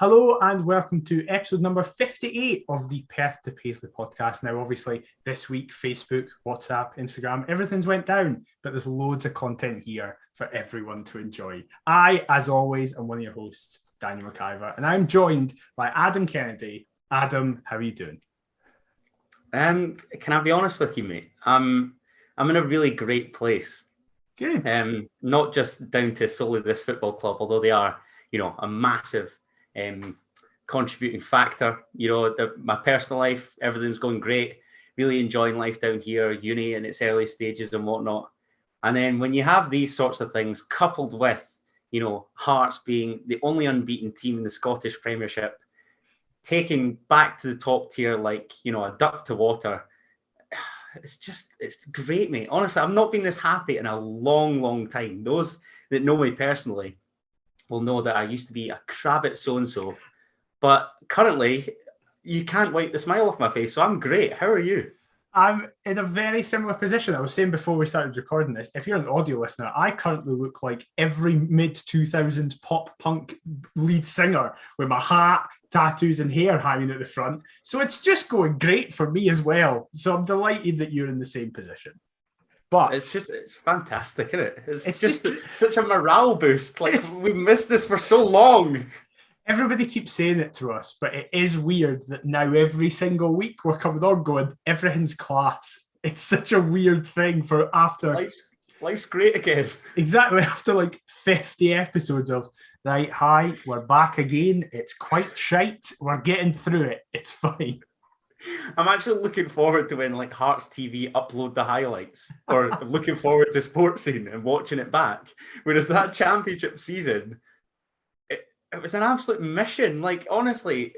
Hello and welcome to episode number 58 of the Perth to Paisley podcast. Now, obviously, this week, Facebook, WhatsApp, Instagram, everything's went down, but there's loads of content here for everyone to enjoy. I, as always, am one of your hosts, Daniel McIver, and I'm joined by Adam Kennedy. Adam, how are you doing? Can I be honest with you, mate? I'm in a really great place. Good. Not just down to solely this football club, although they are, a massive contributing factor. My personal life, everything's going great. Really enjoying life down here, uni in its early stages and whatnot. And then when you have these sorts of things coupled with, Hearts being the only unbeaten team in the Scottish Premiership, taking back to the top tier like, a duck to water, it's great, mate. Honestly, I've not been this happy in a long, long time. Those that know me personally will know that I used to be a crab at so-and-so, but currently you can't wipe the smile off my face, so I'm great. How are you? I'm in a very similar position. I was saying before we started recording this, if you're an audio listener, I currently look like every mid-2000s pop punk lead singer with my hat, tattoos and hair hanging at the front. So it's just going great for me as well. So I'm delighted that you're in the same position. But it's fantastic, isn't it? It's just such a morale boost. Like, we've missed this for so long. Everybody keeps saying it to us, but it is weird that now every single week we're coming on going, everything's class. It's such a weird thing for after... Life's great again. Exactly, after like 50 episodes of, right, hi, we're back again. It's quite shite. We're getting through it. It's fine. I'm actually looking forward to when Hearts TV upload the highlights, or looking forward to Sports Scene and watching it back. Whereas that championship season... It was an absolute mission. Honestly,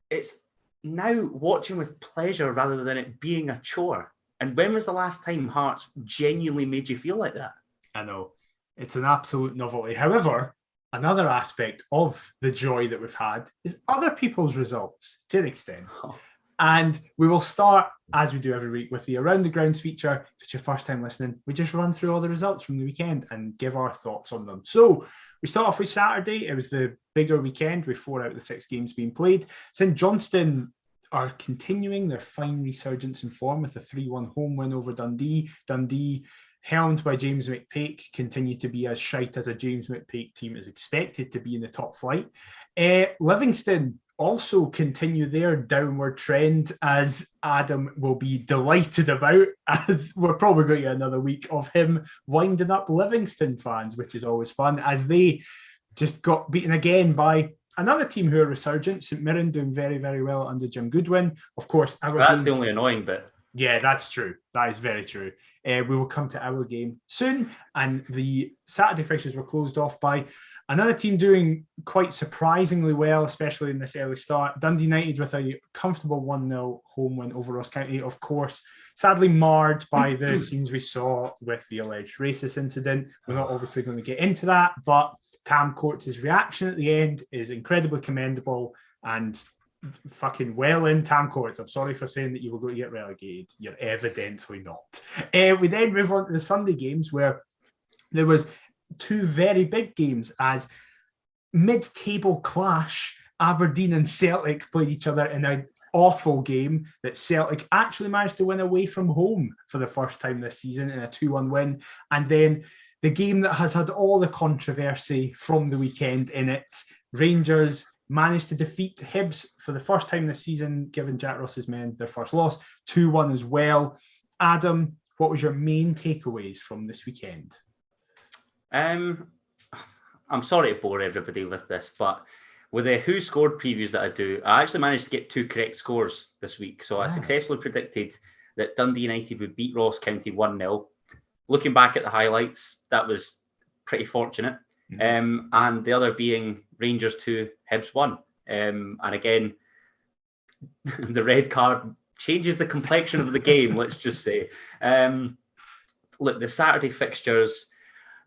it's now watching with pleasure rather than it being a chore. And when was the last time Hearts genuinely made you feel like that? I know. It's an absolute novelty. However, another aspect of the joy that we've had is other people's results to an extent. Oh. And we will start, as we do every week, with the Around the Grounds feature. If it's your first time listening, we just run through all the results from the weekend and give our thoughts on them. So we start off with Saturday. It was the bigger weekend with 4 out of the 6 games being played. St Johnstone are continuing their fine resurgence in form with a 3-1 home win over Dundee. Dundee, helmed by James McPake, continue to be as shite as a James McPake team is expected to be in the top flight. Livingston also continue their downward trend, as Adam will be delighted about, as we're probably going to get another week of him winding up Livingston fans, which is always fun, as they just got beaten again by another team who are resurgent, St Mirren, doing very, very well under Jim Goodwin. Of course, that's the only annoying bit. Yeah, that's true. That is very true. We will come to our game soon, and the Saturday fixtures were closed off by another team doing quite surprisingly well, especially in this early start. Dundee United with a comfortable 1-0 home win over Ross County, of course, sadly marred by the scenes we saw with the alleged racist incident. We're not obviously going to get into that, but Tam Courts' reaction at the end is incredibly commendable and fucking well in Tam Courts. I'm sorry for saying that you were going to get relegated. You're evidently not. We then move on to the Sunday games, where there was 2 very big games as mid-table clash. Aberdeen and Celtic played each other in an awful game that Celtic actually managed to win away from home for the first time this season in a 2-1 win. And then the game that has had all the controversy from the weekend in it, Rangers managed to defeat Hibs for the first time this season, giving Jack Ross's men their first loss, 2-1 as well. Adam, what was your main takeaways from this weekend? I'm sorry to bore everybody with this, but with the Who Scored previews that I do, I actually managed to get 2 correct scores this week. So I successfully predicted that Dundee United would beat Ross County 1-0. Looking back at the highlights, that was pretty fortunate. Mm-hmm. And the other being Rangers 2, Hibs 1. And again, the red card changes the complexion of the game, let's just say. Look, the Saturday fixtures,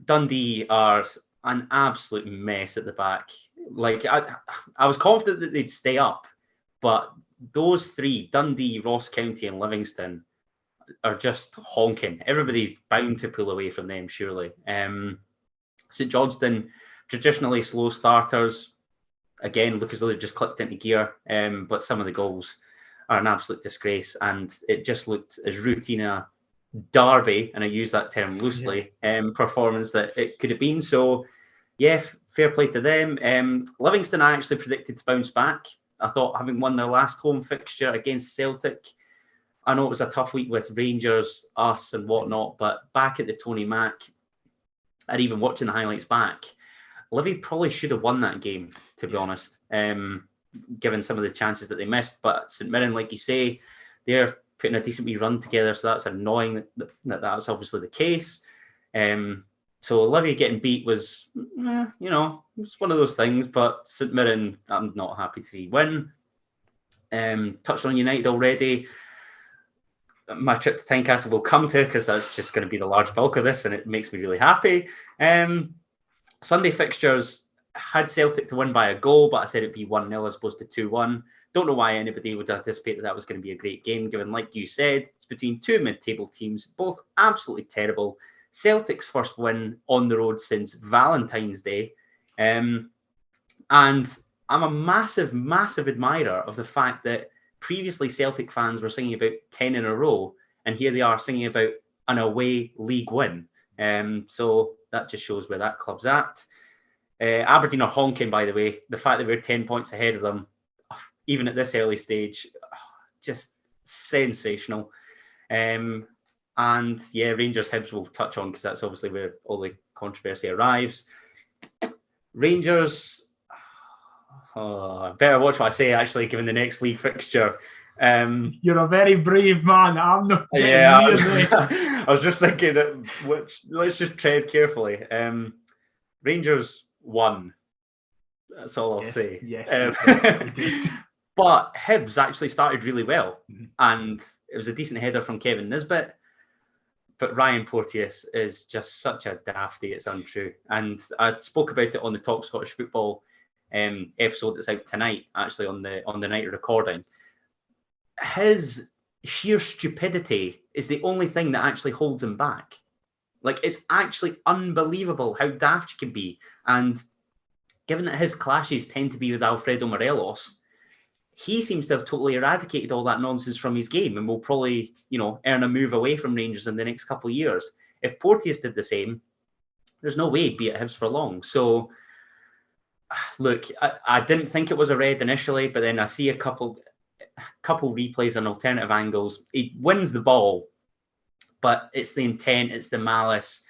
Dundee are an absolute mess at the back. I was confident that they'd stay up, but those 3, Dundee, Ross County and Livingston, are just honking. Everybody's bound to pull away from them, surely. St Johnstone, traditionally slow starters, again look as though they've just clicked into gear. But some of the goals are an absolute disgrace, and it just looked as routine a derby, and I use that term loosely, performance that it could have been. So, yeah, fair play to them. Livingston, I actually predicted to bounce back. I thought, having won their last home fixture against Celtic, I know it was a tough week with Rangers, us, and whatnot, but back at the Tony Mac, and even watching the highlights back, Livy probably should have won that game, to be honest, given some of the chances that they missed. But St Mirren, like you say, they're putting a decent wee run together, so that's annoying that that's obviously the case. So Livy getting beat was, it's one of those things, but St Mirren, I'm not happy to see win. Touched on United already. My trip to Tynecastle will come to, because that's just going to be the large bulk of this, and it makes me really happy. Sunday fixtures had Celtic to win by a goal, but I said it'd be 1-0 as opposed to 2-1. Don't know why anybody would anticipate that was going to be a great game, given, like you said, it's between two mid-table teams, both absolutely terrible. Celtic's first win on the road since Valentine's Day. And I'm a massive, massive admirer of the fact that previously Celtic fans were singing about 10 in a row, and here they are singing about an away league win. So that just shows where that club's at. Aberdeen are honking, by the way. The fact that we're 10 points ahead of them, even at this early stage, just sensational. And yeah, Rangers Hibs we'll touch on, because that's obviously where all the controversy arrives. Rangers, better watch what I say, actually, given the next league fixture. You're a very brave man. I'm not. I was just thinking, let's just tread carefully. Rangers won. That's all I'll say. Yes, but Hibs actually started really well, and it was a decent header from Kevin Nisbet. But Ryan Porteous is just such a dafty, it's untrue. And I spoke about it on the Talk Scottish Football episode that's out tonight, actually on the night of recording. His sheer stupidity is the only thing that actually holds him back. Like, it's actually unbelievable how daft you can be. And given that his clashes tend to be with Alfredo Morelos, he seems to have totally eradicated all that nonsense from his game, and will probably, earn a move away from Rangers in the next couple of years. If Porteous did the same, there's no way he'd be at Hibs for long. So, look, I didn't think it was a red initially, but then I see a couple replays and alternative angles. He wins the ball, but it's the intent, it's the malice,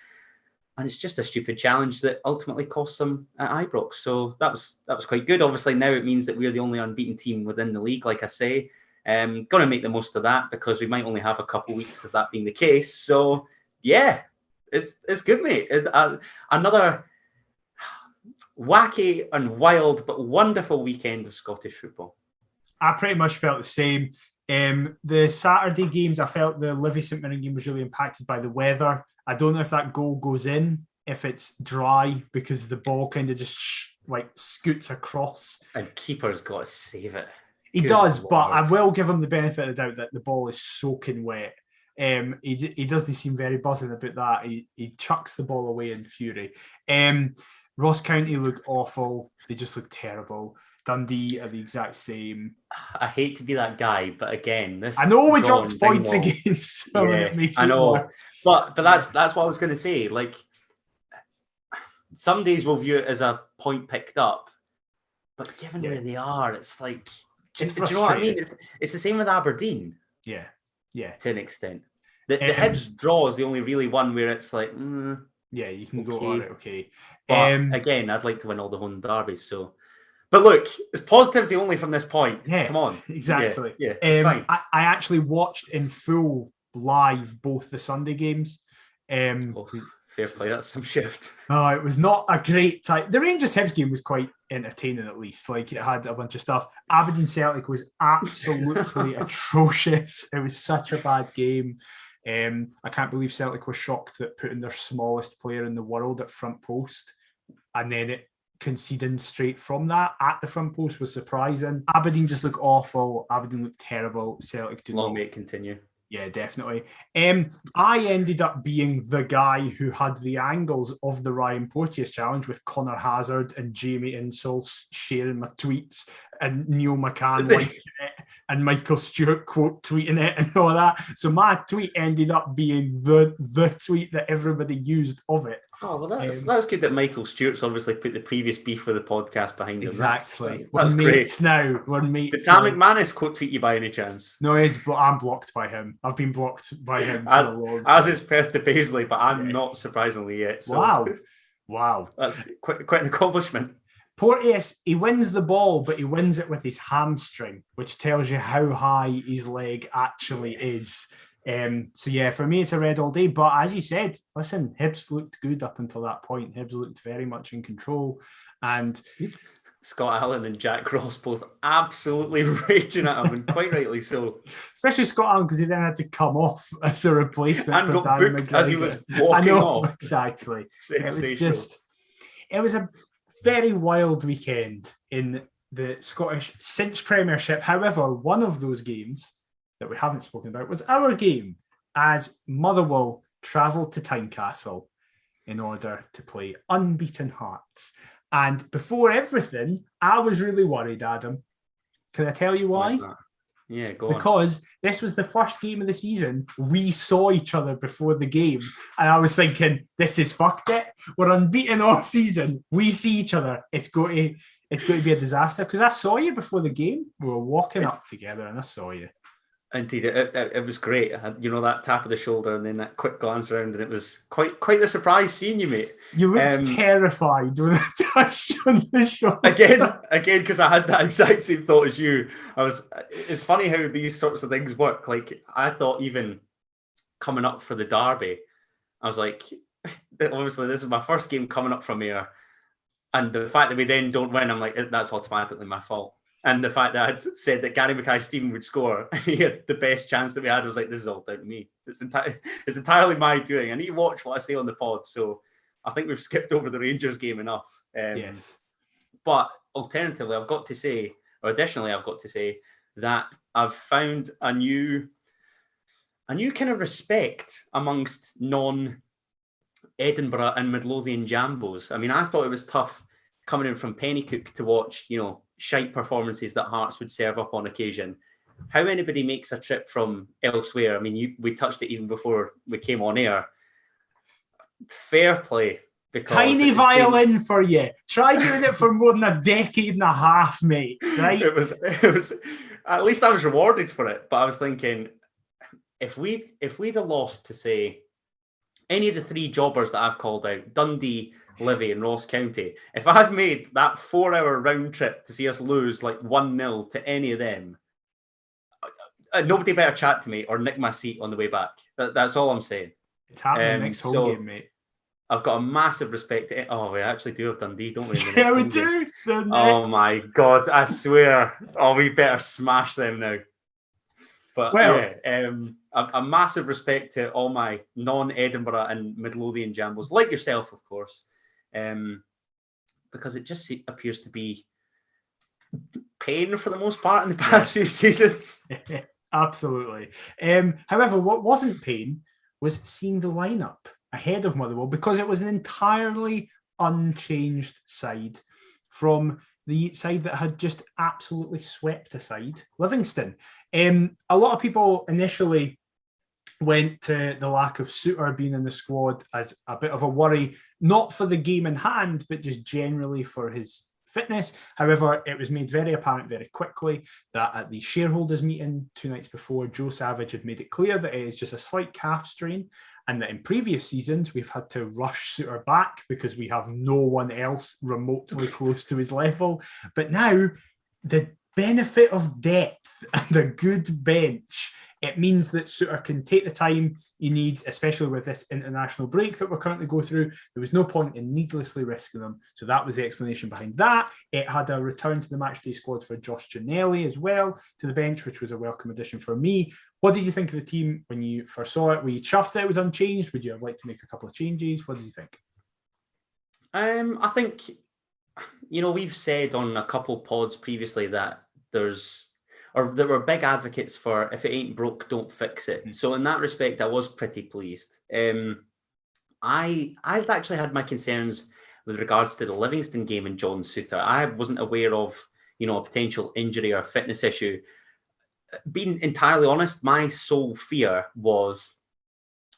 and it's just a stupid challenge that ultimately costs them at Ibrox. So that was quite good. Obviously, now it means that we're the only unbeaten team within the league, like I say. Going to make the most of that, because we might only have a couple of weeks of that being the case. So, yeah, it's good, mate. Another wacky and wild but wonderful weekend of Scottish football. I pretty much felt the same. The Saturday games, I felt the Livy St Mirren game was really impacted by the weather. I don't know if that goal goes in, if it's dry, because the ball kind of just scoots across. And keeper's got to save it. He does, but I will give him the benefit of the doubt that the ball is soaking wet. He doesn't seem very buzzing about that. He chucks the ball away in fury. Ross County look awful. They just look terrible. Dundee are the exact same. I hate to be that guy, but again, I know we dropped points against them, and it makes it worse. But that's what I was going to say. Like, some days we'll view it as a point picked up, but given where they are, it's like, do you know what I mean? It's the same with Aberdeen. Yeah. To an extent, the Hibs draw is the only really one where it's like, yeah, you can go on it. Okay. But again, I'd like to win all the home derbies. So. But look, it's positivity only from this point. Yeah, come on. Exactly. Yeah, it's fine. I actually watched in full live both the Sunday games. Fair play, that's some shift. Oh, it was not a great time. The Rangers Hibs game was quite entertaining, at least. Like, it had a bunch of stuff. Aberdeen Celtic was absolutely atrocious. It was such a bad game. I can't believe Celtic was shocked at putting their smallest player in the world at front post, and then it conceding straight from that at the front post was surprising. Aberdeen just look awful. Aberdeen look terrible. Celtic do long may it continue. Yeah, definitely. I ended up being the guy who had the angles of the Ryan Porteous challenge with Connor Hazard and Jamie Insoles sharing my tweets and Neil McCann liking it and Michael Stewart quote tweeting it and all that. So my tweet ended up being the tweet that everybody used of it. Oh, well, that's good that Michael Stewart's obviously put the previous beef with the podcast behind him. Exactly. That's mates great. now. We're mates. Did Tam McManus quote tweet you by any chance? No, I'm blocked by him. I've been blocked by him for a long time. As is Perth to Paisley, but I'm not surprisingly yet. So. Wow. That's quite an accomplishment. Porteous, he wins the ball, but he wins it with his hamstring, which tells you how high his leg actually is. So yeah, for me, it's a red all day. But as you said, listen, Hibs looked good up until that point. Hibs looked very much in control. And Scott Allen and Jack Ross both absolutely raging at him, and quite rightly so. Especially Scott Allen, because he then had to come off as a replacement and for got Darren booked McGregor. as he was walking off. Exactly. Sensational. It was a very wild weekend in the Scottish Cinch Premiership. However, one of those games that we haven't spoken about was our game as Motherwell travelled to Tynecastle in order to play Unbeaten Hearts. And before everything, I was really worried, Adam. Can I tell you why? Yeah, go on. Because this was the first game of the season. We saw each other before the game. And I was thinking, this is fucked it. We're unbeaten all season. We see each other. It's going to be a disaster. Because I saw you before the game. We were walking up together and I saw you. Indeed, it was great. You know, that tap of the shoulder and then that quick glance around, and it was quite the surprise seeing you, mate. You looked terrified when I touched on the shoulder. Again, because I had that exact same thought as you. It's funny how these sorts of things work. Like, I thought even coming up for the derby, I was like, obviously this is my first game coming up from here, and the fact that we then don't win, I'm like, that's automatically my fault. And the fact that I had said that Gary Mackay-Steven would score and he had the best chance that we had, I was like, this is all down to me. It's entirely my doing. I need to watch what I say on the pod. So I think we've skipped over the Rangers game enough. Yes. But alternatively, I've got to say that I've found a new kind of respect amongst non-Edinburgh and Midlothian Jambos. I mean, I thought it was tough coming in from Pennycook to watch, shite performances that Hearts would serve up on occasion. How anybody makes a trip from elsewhere, I mean, we touched it even before we came on air. Fair play. Tiny violin for you. Try doing it for more than a decade and a half, mate. Right? It was. At least I was rewarded for it. But I was thinking, if we'd have lost to, say, any of the three jobbers that I've called out, Dundee, Livy and Ross County, if I'd made that 4-hour round trip to see us lose like 1-0 to any of them, nobody better chat to me or nick my seat on the way back. That's all I'm saying. It's happening next home game, mate. I've got a massive respect to it. Oh, we actually do have Dundee, don't we? Yeah, we do. Oh my God, I swear. Oh, we better smash them now. But a massive respect to all my non-Edinburgh and Midlothian Jambos, like yourself, of course, because it just appears to be pain for the most part in the past few seasons. Absolutely. However, what wasn't pain was seeing the lineup ahead of Motherwell, because it was an entirely unchanged side from the side that had just absolutely swept aside Livingston. A lot of people initially went to the lack of Suter being in the squad as a bit of a worry, not for the game in hand, but just generally for his fitness. However, it was made very apparent very quickly that at the shareholders meeting 2 nights before, Joe Savage had made it clear that it is just a slight calf strain, and that in previous seasons we've had to rush Suter back because we have no one else remotely close to his level. But now, the benefit of depth and a good bench, it means that Suter can take the time he needs, especially with this international break that we're currently going through. There was no point in needlessly risking them. So that was the explanation behind that. It had a return to the matchday squad for Josh Ginnelly as well to the bench, which was a welcome addition for me. What did you think of the team when you first saw it? Were you chuffed that it was unchanged? Would you have liked to make a couple of changes? What did you think? I think, we've said on a couple pods previously that or that were big advocates for if it ain't broke, don't fix it. So in that respect, I was pretty pleased. I've actually had my concerns with regards to the Livingston game and John Souttar. I wasn't aware of, a potential injury or fitness issue. Being entirely honest, my sole fear was,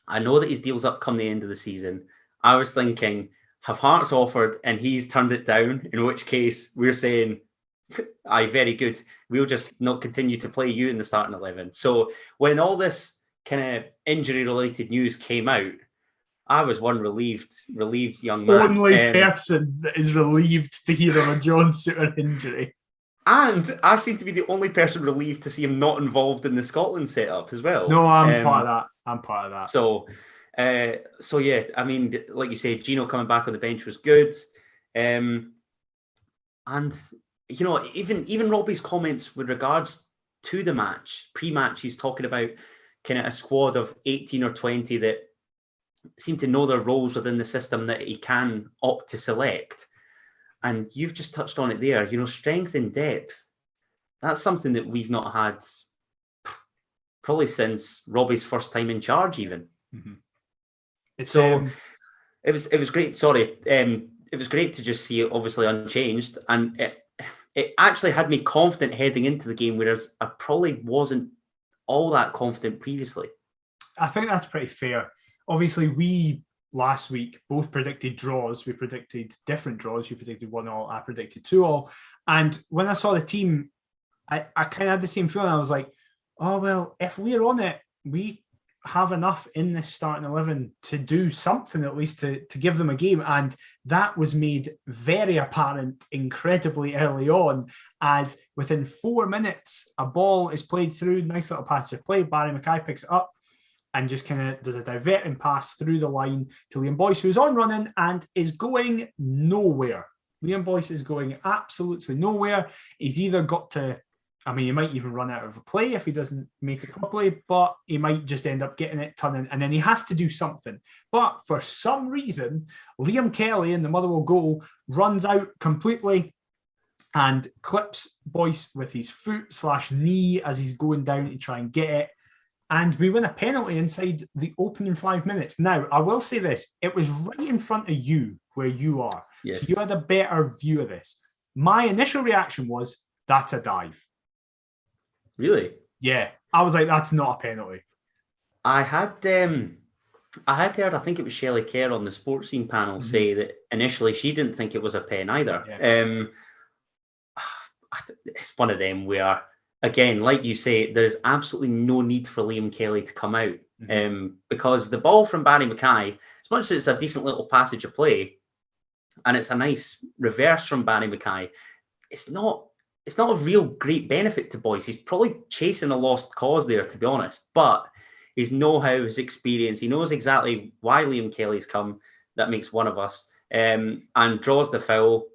I know that his deal's up come the end of the season. I was thinking, have Hearts offered and he's turned it down, in which case we're saying, aye, very good. We'll just not continue to play you in the starting 11. So when all this kind of injury-related news came out, I was one relieved young man. Only person that is relieved to hear of a John Souttar injury. And I seem to be the only person relieved to see him not involved in the Scotland setup as well. No, I'm part of that. So yeah, I mean, like you said, Gino coming back on the bench was good. And even Robbie's comments with regards to the match, pre-match, he's talking about kind of a squad of 18 or 20 that seem to know their roles within the system that he can opt to select. And you've just touched on it there, strength and depth. That's something that we've not had probably since Robbie's first time in charge, even. Mm-hmm. It was great. Sorry, it was great to just see it obviously unchanged, and it actually had me confident heading into the game, whereas I probably wasn't all that confident previously. I think that's pretty fair. Obviously, we last week both predicted draws. We predicted different draws. You predicted 1-1, I predicted 2-2. And when I saw the team, I kind of had the same feeling. I was like, oh, well, if we're on it, we have enough in this starting 11 to do something, at least to give them a game. And that was made very apparent incredibly early on, as within 4 minutes, a ball is played through, nice little pass to play. Barry Mackay picks it up and just kind of does a diverting pass through the line to Liam Boyce, who's on running and is going nowhere. Liam Boyce is going absolutely nowhere. He's either got to, he might even run out of a play if he doesn't make it properly, but he might just end up getting it turning, and then he has to do something. But for some reason, Liam Kelly in the Motherwell goal runs out completely and clips Boyce with his foot/knee as he's going down to try and get it. And we win a penalty inside the opening 5 minutes. Now, I will say this. It was right in front of you where you are. Yes. So you had a better view of this. My initial reaction was, that's a dive. Really? Yeah. I was like, that's not a penalty. I had heard, I think it was Shelley Kerr on the sports scene panel say that initially she didn't think it was a pen either. Yeah. It's one of them where, again, like you say, there is absolutely no need for Liam Kelly to come out because the ball from Barry Mackay, as much as it's a decent little passage of play and it's a nice reverse from Barry Mackay, it's not a real great benefit to Boyce. He's probably chasing a lost cause there, to be honest, but his know-how, his experience, he knows exactly why Liam Kelly's come. That makes one of us, and draws the foul.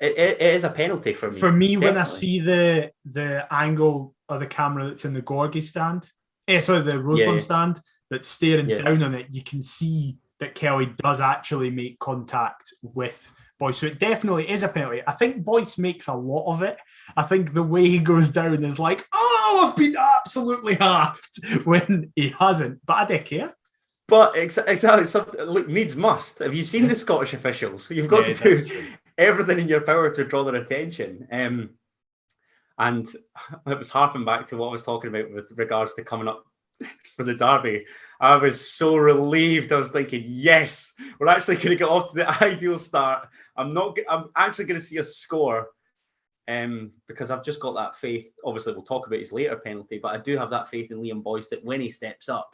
It is a penalty for me. For me, definitely. When I see the angle of the camera that's in the Gorgie stand, the Rosebud stand that's staring down on it, you can see that Kelly does actually make contact with Boyce. So it definitely is a penalty. I think Boyce makes a lot of it. I think the way he goes down is like, oh, I've been absolutely halved, when he hasn't. But I don't care. But exactly, look, needs must. Have you seen the Scottish officials? You've got to do everything in your power to draw their attention. And it was harping back to what I was talking about with regards to coming up for the derby. I was so relieved. I was thinking, yes, we're actually going to get off to the ideal start. I'm actually going to see a score, because I've just got that faith. Obviously, we'll talk about his later penalty, but I do have that faith in Liam Boyce that when he steps up,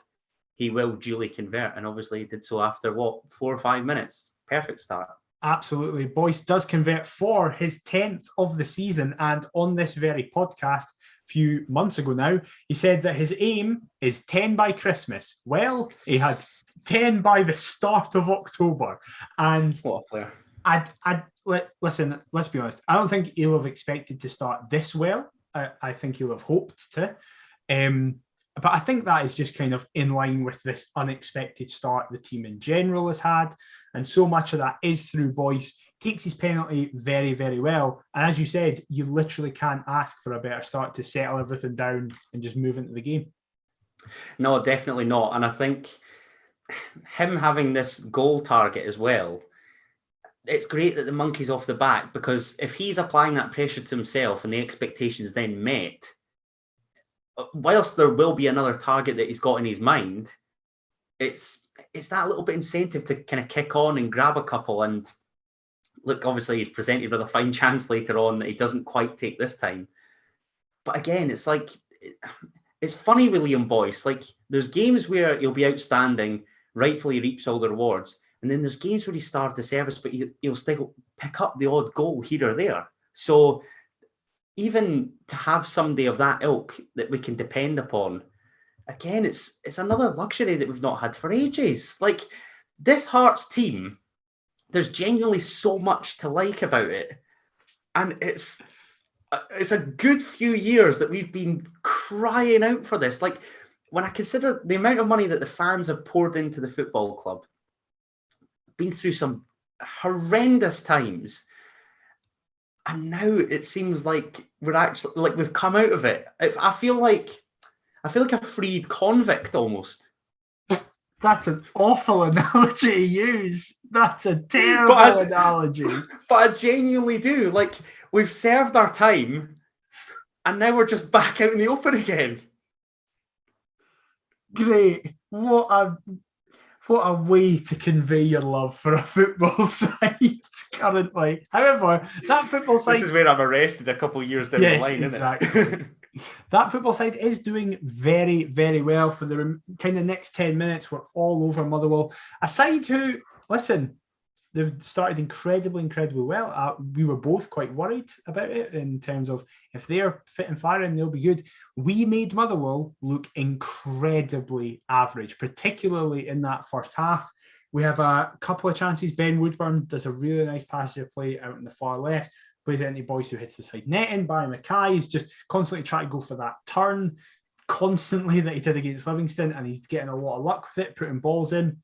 he will duly convert. And obviously, he did so after 4 or 5 minutes. Perfect start. Absolutely. Boyce does convert for his 10th of the season. And on this very podcast, a few months ago now, he said that his aim is 10 by Christmas. Well, he had 10 by the start of October. And what a player. Listen, let's be honest. I don't think he'll have expected to start this well. I think he'll have hoped to. But I think that is just kind of in line with this unexpected start the team in general has had. And so much of that is through Boyce. takes his penalty very, very well. And as you said, you literally can't ask for a better start to settle everything down and just move into the game. No, definitely not. And I think him having this goal target as well, it's great that the monkey's off the back, because if he's applying that pressure to himself and the expectations then met, whilst there will be another target that he's got in his mind, it's that little bit incentive to kind of kick on and grab a couple. And look, obviously he's presented with a fine chance later on that he doesn't quite take this time. But again, it's like, it's funny with Liam Boyce. Like, there's games where he'll be outstanding, rightfully reaps all the rewards. And then there's games where he starved the service, but he'll still pick up the odd goal here or there. So even to have somebody of that ilk that we can depend upon, again, it's another luxury that we've not had for ages. Like, this Hearts team, there's genuinely so much to like about it. And it's a good few years that we've been crying out for this. Like, when I consider the amount of money that the fans have poured into the football club, been through some horrendous times, and now it seems like we're actually, like, we've come out of it. I feel like a freed convict almost. That's an awful analogy to use. That's a terrible analogy. But I genuinely do. Like, we've served our time, and now we're just back out in the open again. Great. What a way to convey your love for a football side currently. However, that football side... This is where I'm arrested a couple of years down the line, exactly. Isn't it? That football side is doing very, very well. For the kind of next 10 minutes, we're all over Motherwell. A side who, listen, they've started incredibly, incredibly well. We were both quite worried about it in terms of if they're fit and firing, they'll be good. We made Motherwell look incredibly average, particularly in that first half. We have a couple of chances. Ben Woodburn does a really nice passage of play out in the far left, plays into Boyce, who hits the side netting. Barry Mackay is just constantly trying to go for that turn constantly that he did against Livingston, and he's getting a lot of luck with it, putting balls in.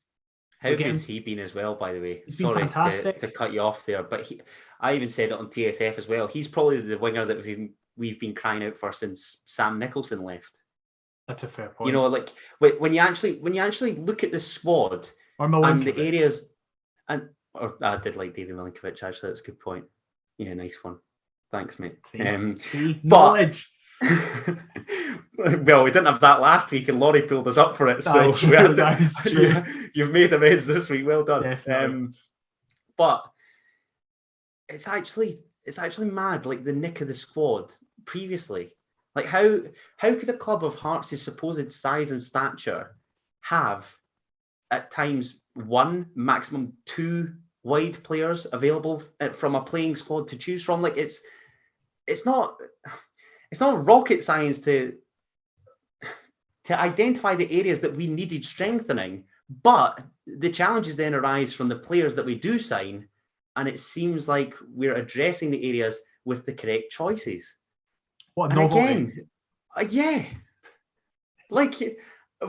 How good's he been as well, by the way? He's been fantastic. To cut you off there, but I even said it on TSF as well. He's probably the winger that we've been crying out for since Sam Nicholson left. That's a fair point. You know, like when you actually look at the squad and the areas, or I did like David Milinkovic actually. That's a good point. Yeah, nice one. Thanks, mate. Knowledge. Well, we didn't have that last week, and Laurie pulled us up for it. So you've made amends this week. Well done. But it's actually mad. Like, the nick of the squad previously. Like, how could a club of Hearts' supposed size and stature have at times one, maximum two wide players available from a playing squad to choose from? Like, it's not rocket science to identify the areas that we needed strengthening, but the challenges then arise from the players that we do sign, and it seems like we're addressing the areas with the correct choices. What a novelty. Again, like,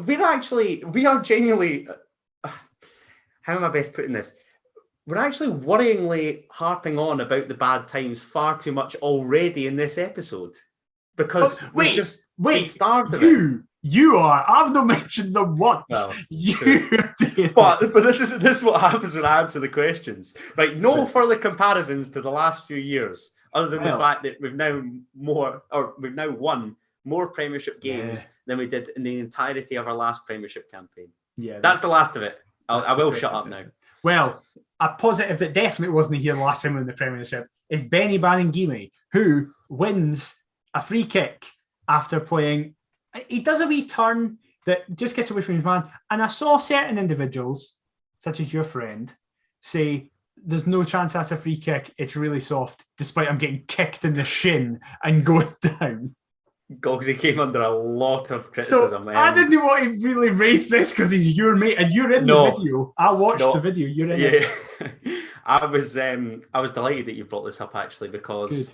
we are genuinely, how am I best putting this? We're actually worryingly harping on about the bad times far too much already in this episode, because we just starved of it. You are. I've not mentioned them once. Well, you did. But this is what happens when I answer the questions. Right? No further comparisons to the last few years, other than the fact that we've now won more Premiership games than we did in the entirety of our last Premiership campaign. Yeah, that's the last of it. I will shut up now. Well, a positive that definitely wasn't here last time we were in the Premiership is Benny Baningime, who wins a free kick after playing. He does a wee turn that just gets away from his man. And I saw certain individuals, such as your friend, say, there's no chance that's a free kick. It's really soft, despite him getting kicked in the shin and going down. Gogsy came under a lot of criticism. So I didn't want to really raise this because he's your mate and you're in the video. I watched the video. You're in it. I was delighted that you brought this up, actually, because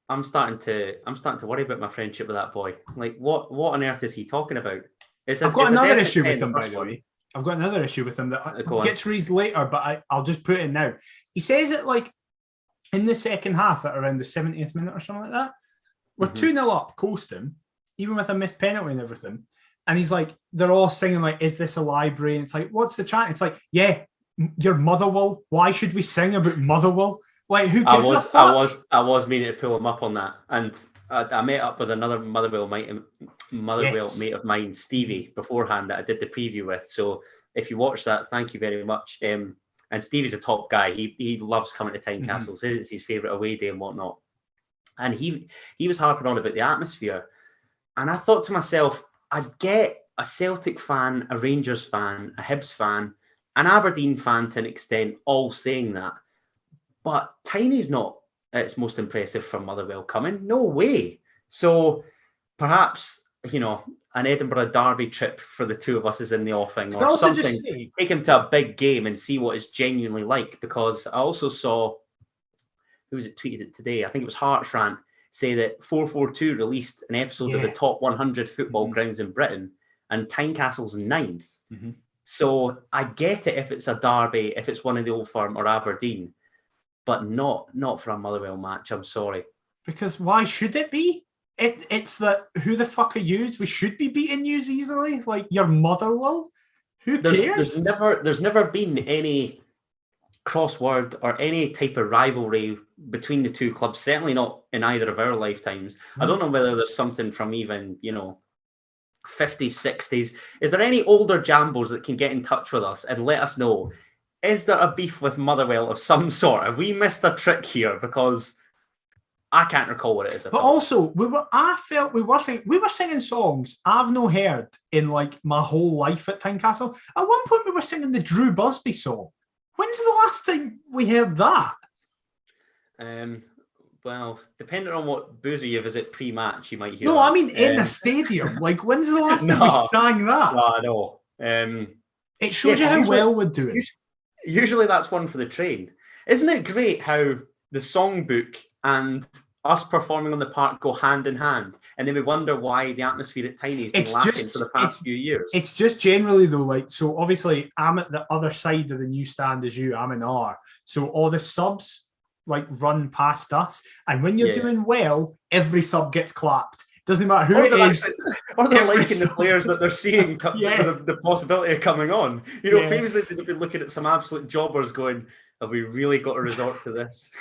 I'm starting to worry about my friendship with that boy. Like, what on earth is he talking about? I've got another issue with him, by the way. I've got another issue with him that Go on. gets raised later, but I'll just put it now. He says it like in the second half at around the 70th minute or something like that. We're 2-0 up, coasting, even with a missed penalty and everything. And he's like, they're all singing like, "Is this a library?" And it's like, what's the chant? It's like, yeah, you're Motherwell. Why should we sing about Motherwell? Like, who gives a fuck? I was meaning to pull him up on that. And I met up with another Motherwell mate of mine, Stevie, beforehand that I did the preview with. So if you watch that, thank you very much. And Stevie's a top guy. He loves coming to Tynecastle. Says it's his favourite away day and whatnot. And he was harping on about the atmosphere. And I thought to myself, I'd get a Celtic fan, a Rangers fan, a Hibs fan, an Aberdeen fan to an extent, all saying that. But Tiny's not its most impressive for Motherwell coming. No way. So perhaps, an Edinburgh Derby trip for the two of us is in the offing or something. Take him to a big game and see what it's genuinely like. Because I also saw, who was it tweeted it today? I think it was Hartstrand, say that 442 released an episode of the top 100 football grounds in Britain, and Tynecastle's 9th. So I get it if it's a derby, if it's one of the Old Firm or Aberdeen, but not for a Motherwell match. I'm sorry. Because why should it be? It's that, who the fuck are yous? We should be beating yous easily. Like, your Motherwell? Who cares? There's never been any crossword or any type of rivalry between the two clubs, certainly not in either of our lifetimes. I don't know whether there's something from even, 50s, 60s. Is there any older jambos that can get in touch with us and let us know, is there a beef with Motherwell of some sort? Have we missed a trick here? Because I can't recall what it is. But also, we were singing songs I've not heard in like my whole life at Tynecastle. At one point we were singing the Drew Busby song. When's the last time we heard that? Well, depending on what boozer you visit pre-match, you might hear. No, that. I mean in a stadium. Like, when's the last time we sang that? No. It shows you how well we're doing. Usually that's one for the train. Isn't it great how the songbook and us performing on the park go hand in hand, and then we wonder why the atmosphere at Tiny's been lacking for the past few years? It's just generally though, like, so obviously I'm at the other side of the new stand as you. I'm in R, so all the subs like run past us, and when you're doing well, every sub gets clapped. Doesn't matter who it is. Or they're liking the players that they're seeing the possibility of coming on. Previously they'd been looking at some absolute jobbers going, have we really got to resort to this?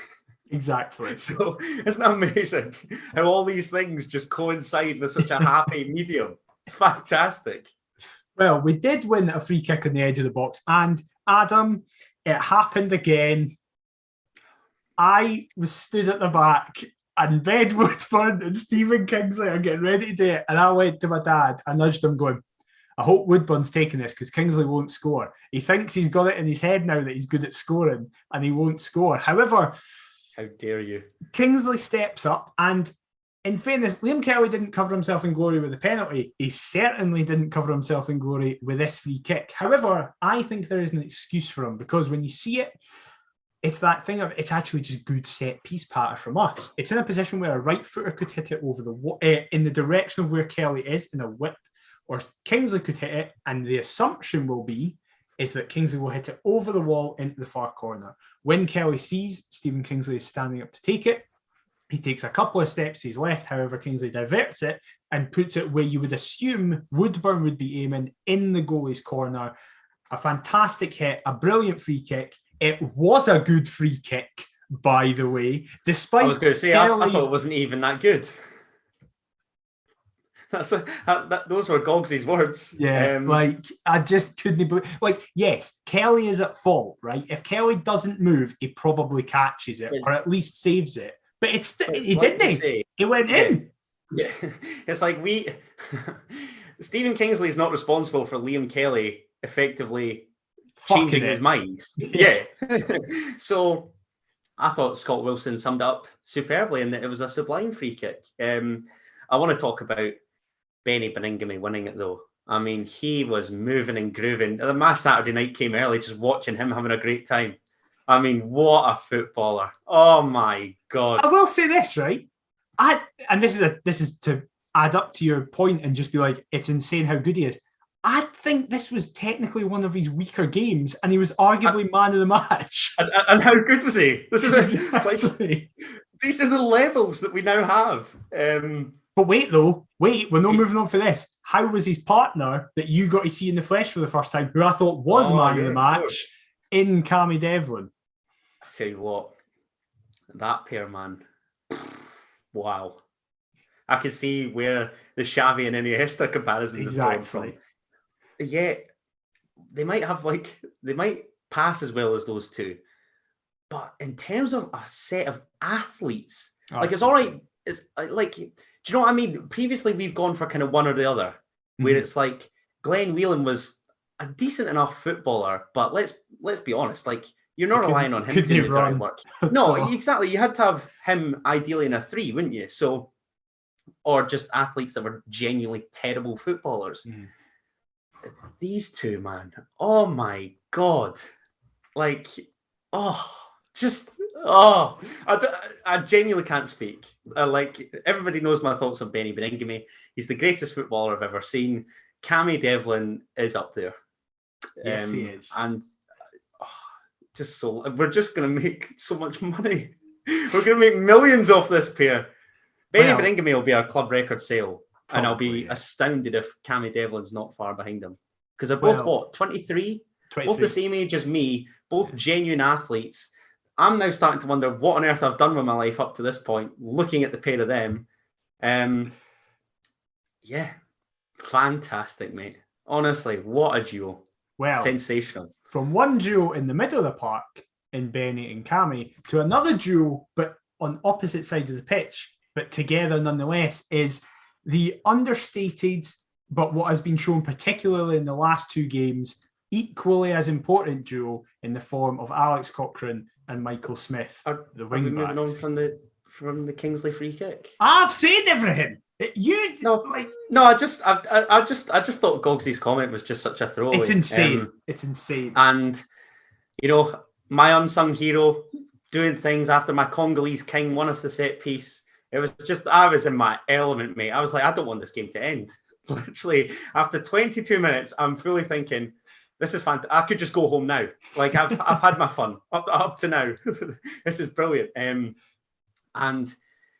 Exactly. So isn't that amazing how all these things just coincide with such a happy medium? It's fantastic. Well, we did win a free kick on the edge of the box, and Adam, it happened again. I was stood at the back, and Ben Woodburn and Stephen Kingsley are getting ready to do it. And I went to my dad, I nudged him going, I hope Woodburn's taking this because Kingsley won't score. He thinks he's got it in his head now that he's good at scoring and he won't score. However, how dare you? Kingsley steps up, and in fairness, Liam Kelly didn't cover himself in glory with the penalty. He certainly didn't cover himself in glory with this free kick. However, I think there is an excuse for him because when you see it, it's that thing of it's actually just good set piece patter from us. It's in a position where a right footer could hit it over in the direction of where Kelly is in a whip, or Kingsley could hit it, and the assumption will be is that Kingsley will hit it over the wall into the far corner. When Kelly sees Stephen Kingsley is standing up to take it, he takes a couple of steps to his left. However, Kingsley diverts it and puts it where you would assume Woodburn would be aiming, in the goalie's corner. A fantastic hit, a brilliant free kick. It was a good free kick, by the way. Despite I was going to say, I thought it wasn't even that good. Those were Gogsy's words. Yeah, I just couldn't believe. Yes, Kelly is at fault, right? If Kelly doesn't move, he probably catches it or at least saves it. But he didn't. He went in. Yeah, it's like Stephen Kingsley is not responsible for Liam Kelly effectively changing his mind. Yeah. So I thought Scott Wilson summed up superbly in that it was a sublime free kick. I want to talk about Benny Beningame winning it though. I mean, he was moving and grooving. My Saturday night came early just watching him having a great time. I mean, what a footballer. Oh my God. I will say this, right? And this is to add up to your point and just be like, it's insane how good he is. I think this was technically one of his weaker games, and he was arguably man of the match. And how good was he? This is Exactly. these are the levels that we now have. But wait, we're not moving on for this. How was his partner that you got to see in the flesh for the first time, who I thought was man of the match, in Cammy Devlin? I tell you what, that pair, man, wow. I can see where the Xavi and Iniesta comparisons have come from. Yeah, they might pass as well as those two. But in terms of a set of athletes, it's all right. It's like, do you know what I mean? Previously, we've gone for kind of one or the other, where it's like Glenn Whelan was a decent enough footballer, but let's be honest, like, you're not relying on him doing the dirty work. No, exactly. You had to have him ideally in a 3, wouldn't you? So, or just athletes that were genuinely terrible footballers. These two, man, oh my God. Like, I genuinely can't speak. Like, everybody knows my thoughts on Benny Beningame. He's the greatest footballer I've ever seen. Cammy Devlin is up there. Yes, he is. And we're just going to make so much money. We're going to make millions off this pair. Benny Beningame will be our club record sale. Probably, and I'll be astounded if Cammy Devlin's not far behind him. Because they're both, 23? Both the same age as me, both genuine athletes. I'm now starting to wonder what on earth I've done with my life up to this point, looking at the pair of them. Yeah, fantastic, mate. Honestly, what a duo. Well, sensational. From one duo in the middle of the park in Benny and Cammy to another duo, but on opposite sides of the pitch, but together nonetheless, is the understated, but what has been shown particularly in the last 2 games, equally as important duo in the form of Alex Cochrane and Michael Smith, the wing backs. Moving on from the Kingsley free kick. I've said everything. I just thought Goggsy's comment was just such a throwaway. It's insane. It's insane. And my unsung hero doing things after my Congolese king won us the set piece. It was just, I was in my element, mate. I was like, I don't want this game to end. Literally, after 22 minutes, I'm fully thinking, this is fantastic. I could just go home now. Like, I've had my fun up to now. This is brilliant. And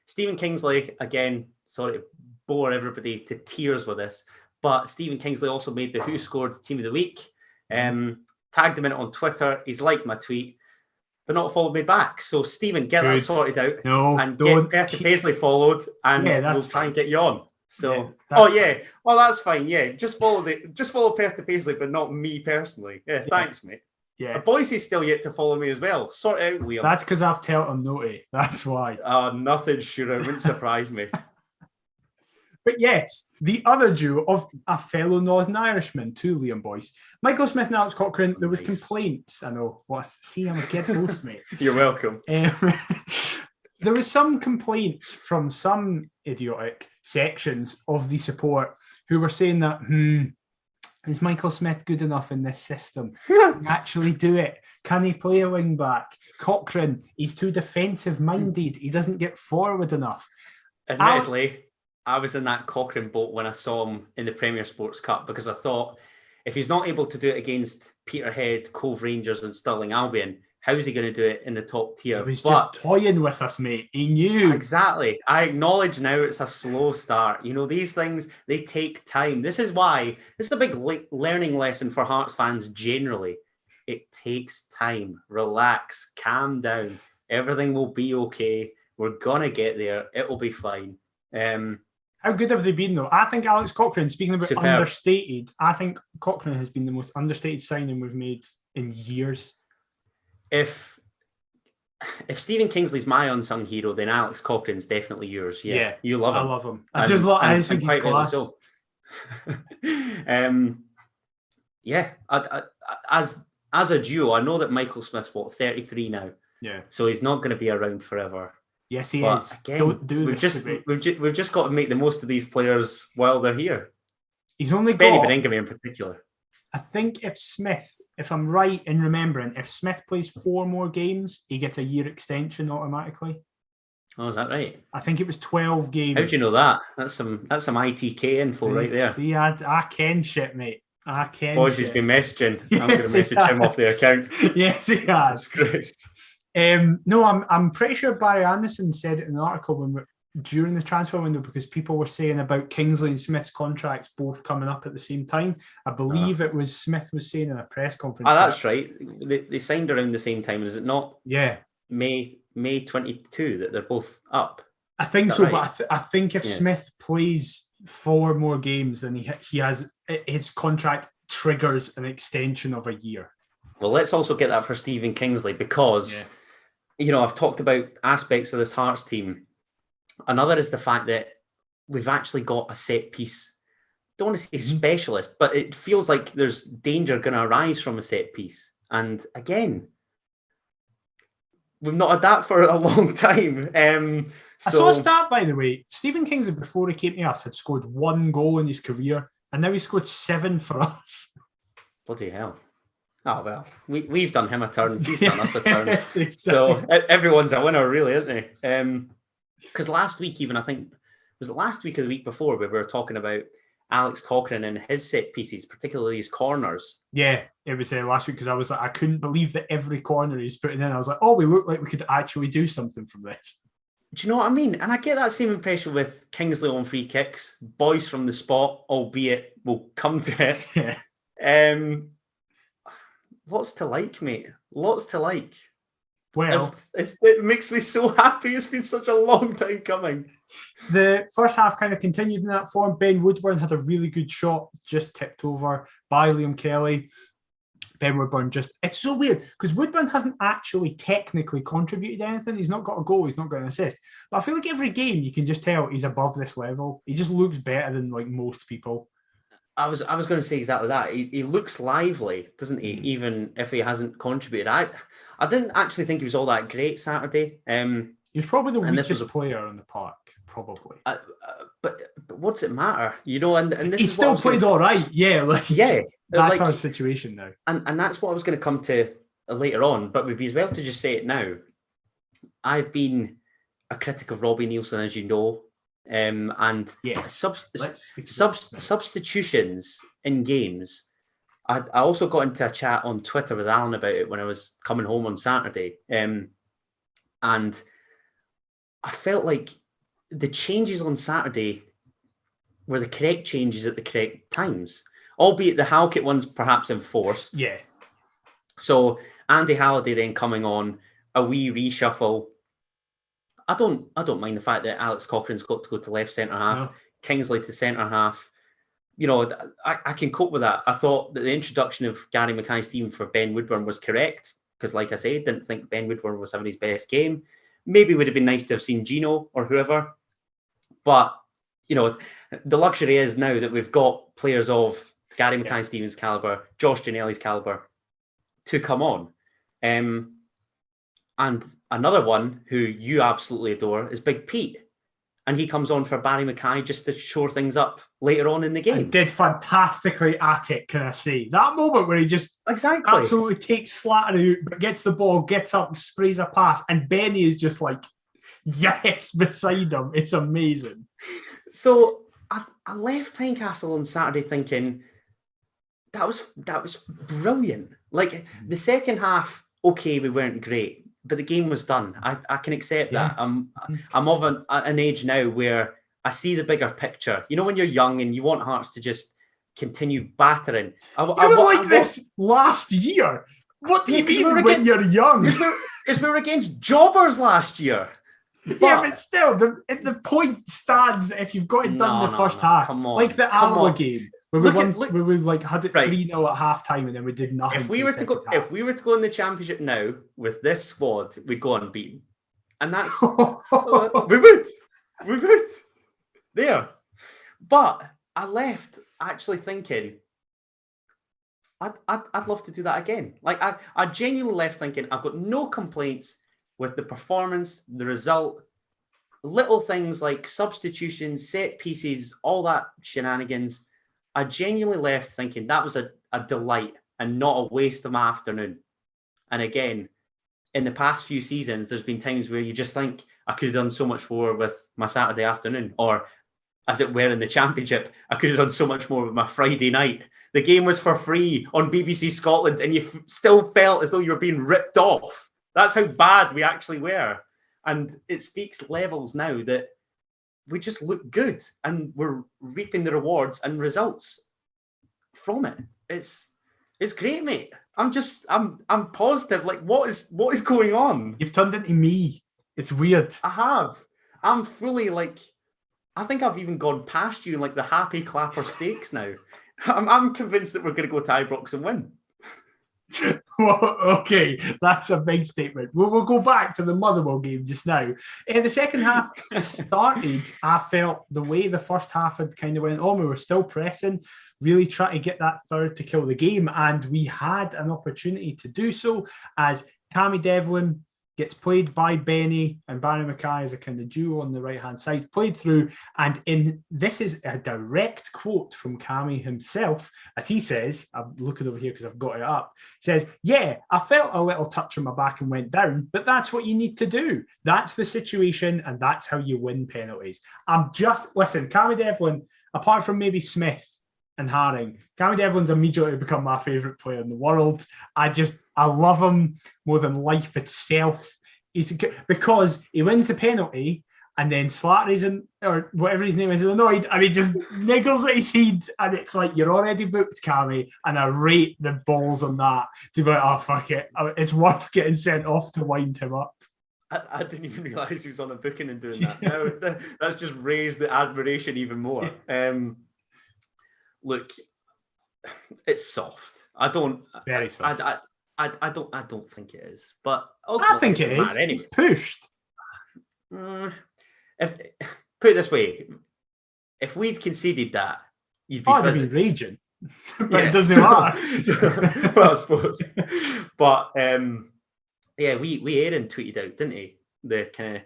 Stephen Kingsley, again, sorry to bore everybody to tears with this, but Stephen Kingsley also made the Who Scored Team of the Week. Tagged him in it on Twitter. He's liked my tweet, but not followed me back. So, Stephen, get that sorted out. And get Perth Paisley followed, and we'll try and get you on. So, well, that's fine. Yeah, just follow Perth to Paisley, but not me personally. Yeah, thanks, mate. Yeah, Boise's still yet to follow me as well. Sort it out, Liam. That's because I've told him no to. That's why. Nothing sure. It wouldn't surprise me. But yes, the other duo of a fellow Northern Irishman to Liam Boyce, Michael Smith and Alex Cochrane. There was complaints. I know. I'm a kid host, mate. You're welcome. There was some complaints from some idiotic sections of the support who were saying that, is Michael Smith good enough in this system? Can he actually do it? Can he play a wing back? Cochrane, he's too defensive minded. He doesn't get forward enough. Admittedly, I was in that Cochrane boat when I saw him in the Premier Sports Cup, because I thought, if he's not able to do it against Peterhead, Cove Rangers and Stirling Albion, how's he going to do it in the top tier? He was just toying with us, mate. He knew. Exactly. I acknowledge now it's a slow start. These things, they take time. This is a big learning lesson for Hearts fans generally. It takes time. Relax. Calm down. Everything will be okay. We're going to get there. It will be fine. How good have they been, though? I think Alex Cochrane, speaking about understated, I think Cochrane has been the most understated signing we've made in years. If Stephen Kingsley's my unsung hero, then Alex Cochrane's definitely yours. Yeah, you love him. I love him. I think he's class. So. As a duo, I know that Michael Smith's 33 now. Yeah. So he's not going to be around forever. Yes, he is. Again, Don't do this. We've just got to make the most of these players while they're here. He's only got Benny Beningame in particular. I think if I'm right in remembering, if Smith plays 4 more games, he gets a year extension automatically. Oh, is that right? I think it was 12 games. How do you know that? That's some ITK info right there. See, I ken shit, mate. I can. Boys, he's been messaging. I'm going to message him off the account. Yes, he has. No, I'm pretty sure Barry Anderson said it in an article during the transfer window, because people were saying about Kingsley and Smith's contracts both coming up at the same time. I believe it was Smith was saying in a press conference. Oh, that's right. They signed around the same time. Is it not? Yeah. May 22 that they're both up. I think so, right? But I think if Smith plays 4 more games, then he has his contract triggers an extension of a year. Well, let's also get that for Stephen Kingsley, because I've talked about aspects of this Hearts team. Another is the fact that we've actually got a set piece. Don't want to say specialist, but it feels like there's danger going to arise from a set piece. And again, we've not had that for a long time. I saw a stat, by the way. Stephen Kingsley, before he came to us, had scored 1 goal in his career, and now he scored 7 for us. Bloody hell. Oh, well, we've done him a turn. He's done us a turn. Exactly. So everyone's a winner, really, isn't they? Because last week, even, I think, was it last week or the week before, we were talking about Alex Cochrane and his set pieces, particularly his corners. Yeah, it was last week, because I couldn't believe that every corner he's putting in. I was like, oh, we look like we could actually do something from this. Do you know what I mean? And I get that same impression with Kingsley on free kicks, boys from the spot, albeit we'll come to it. Yeah. Lots to like, mate. Lots to like. Well, it makes me so happy. It's been such a long time coming. The first half kind of continued in that form. Ben Woodburn had a really good shot, just tipped over by Liam Kelly. Ben Woodburn it's so weird, because Woodburn hasn't actually technically contributed anything. He's not got a goal, he's not got an assist. But I feel like every game you can just tell he's above this level. He just looks better than like most people. I was going to say exactly that. He looks lively, doesn't he? Even if he hasn't contributed. I didn't actually think he was all that great Saturday. He was probably the weakest player in the park, probably. But what does it matter? And this he still played all right. Yeah, that's our situation now. And that's what I was going to come to later on. But we'd be as well to just say it now. I've been a critic of Robbie Nielsen, as you know. And substitutions in games. I also got into a chat on Twitter with Alan about it when I was coming home on Saturday. And I felt like the changes on Saturday were the correct changes at the correct times, albeit the Halkett ones perhaps enforced. Yeah. So Andy Halliday then coming on, a wee reshuffle. I don't mind the fact that Alex Cochrane's got to go to left centre half, Kingsley to centre half. I can cope with that. I thought that the introduction of Gary Mackay-Steven for Ben Woodburn was correct, because, like I said, didn't think Ben Woodburn was having his best game. Maybe it would have been nice to have seen Gino or whoever. But, the luxury is now that we've got players of Gary Mackay-Steven's calibre, Josh Ginnelly's calibre, to come on. And another one who you absolutely adore is Big Pete. And he comes on for Barry Mackay just to shore things up later on in the game. And did fantastically at it, can I say. That moment where he just absolutely takes Slattery out, but gets the ball, gets up and sprays a pass, and Benny is just like, yes, beside him. It's amazing. So I left Tynecastle on Saturday thinking, that was brilliant. Like, the second half, okay, we weren't great, but the game was done. I can accept that. I'm of an age now where I see the bigger picture. When you're young and you want Hearts to just continue battering. This last year. What do you mean when you're young? Because we were against jobbers last year. But still, the point stands that if you've got it done in the first half, come on, like the Alloa game, where we had it 3-0 at half time and then we did nothing. If we were to go in the championship now with this squad, we'd go unbeaten. And that's we would. There. But I left actually thinking I'd love to do that again. Like I genuinely left thinking I've got no complaints with the performance, the result, little things like substitutions, set pieces, all that shenanigans. I genuinely left thinking that was a delight and not a waste of my afternoon. And again, in the past few seasons, there's been times where you just think I could have done so much more with my Saturday afternoon, or as it were, in the Championship, I could have done so much more with my Friday night. The game was for free on BBC Scotland, and you still felt as though you were being ripped off. That's how bad we actually were. And it speaks levels now that we just look good, and we're reaping the rewards and results from it. It's great, mate. I'm positive. Like, what is going on? You've turned into me. It's weird. I have. I'm fully like, I think I've even gone past you in like the happy clapper stakes now. I'm convinced that we're going to go to Ibrox and win. Well, okay, that's a big statement. We'll go back to the Motherwell game just now. In the second half started, I felt the way the first half had kind of went on, we were still pressing, really trying to get that third to kill the game, and we had an opportunity to do so as Tammy Devlin gets played by Benny, and Barry Mackay as a kind of duo on the right-hand side, played through. And this is a direct quote from Cammy himself, as he says, I'm looking over here because I've got it up, says, "Yeah, I felt a little touch on my back and went down, but that's what you need to do. That's the situation, and that's how you win penalties." Listen, Cammy Devlin, apart from maybe Smith and Haring, Cammy Devlin's immediately become my favourite player in the world. I love him more than life itself. Because he wins the penalty, and then Slattery's or whatever his name is, annoyed, and he just niggles at his head, and it's like, you're already booked, Cammy, and I rate the balls on that to be like, oh, fuck it. It's worth getting sent off to wind him up. I didn't even realise he was on a booking and doing that. Now, that's just raised the admiration even more. Look, it's soft. Very soft. I don't think it is, but I think it is. Anyway. It's pushed. If put it this way, if we'd conceded that, you'd be raging. But it doesn't matter. Well, I suppose. But we Aaron tweeted out, didn't he? The kind of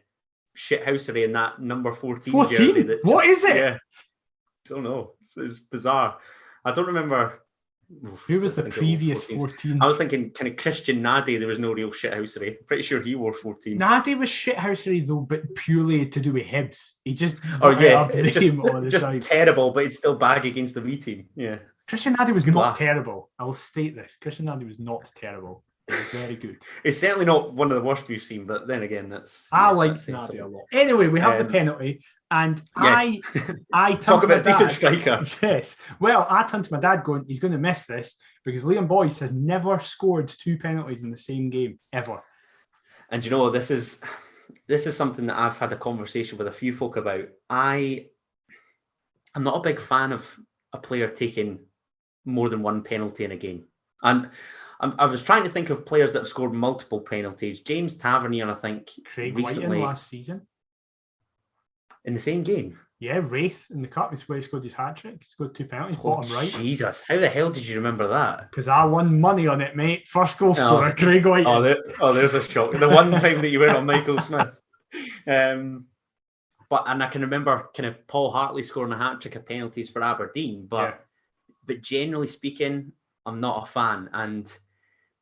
shithousery in that number 14 jersey. What is it? Yeah, don't know. It's bizarre. I don't remember. Who was the previous 14? I was thinking kind of Christian Nadi. There was no real shithousery. Pretty sure he wore 14. Nadi was shithousery though, but purely to do with Hibs. He just just terrible, but he'd still bag against the V team. Yeah. Christian Nadi was not terrible. I will state this. Christian Nadi was not terrible. He was very good. It's certainly not one of the worst we've seen, but then again, I like Nadi a lot. Anyway, we have the penalty, and yes. I talk about a decent striker. Yes. Well, I turned to my dad going, he's going to miss this because Liam Boyce has never scored 2 penalties in the same game ever. And you know, this is something that I've had a conversation with a few folk about. I'm not a big fan of a player taking more than 1 penalty in a game. And I was trying to think of players that have scored multiple penalties. James Tavernier, I think, Craig recently Whiten last season in the same game. Yeah, Wraith in the cup is where he scored his hat trick. He scored 2 penalties, bottom right. Jesus, how the hell did you remember that? Because I won money on it, mate. First goal scorer, Craig Whiten. There's a shock. The one time that you went on Michael Smith. And I can remember kind of Paul Hartley scoring a hat trick of penalties for Aberdeen, but generally speaking, I'm not a fan. And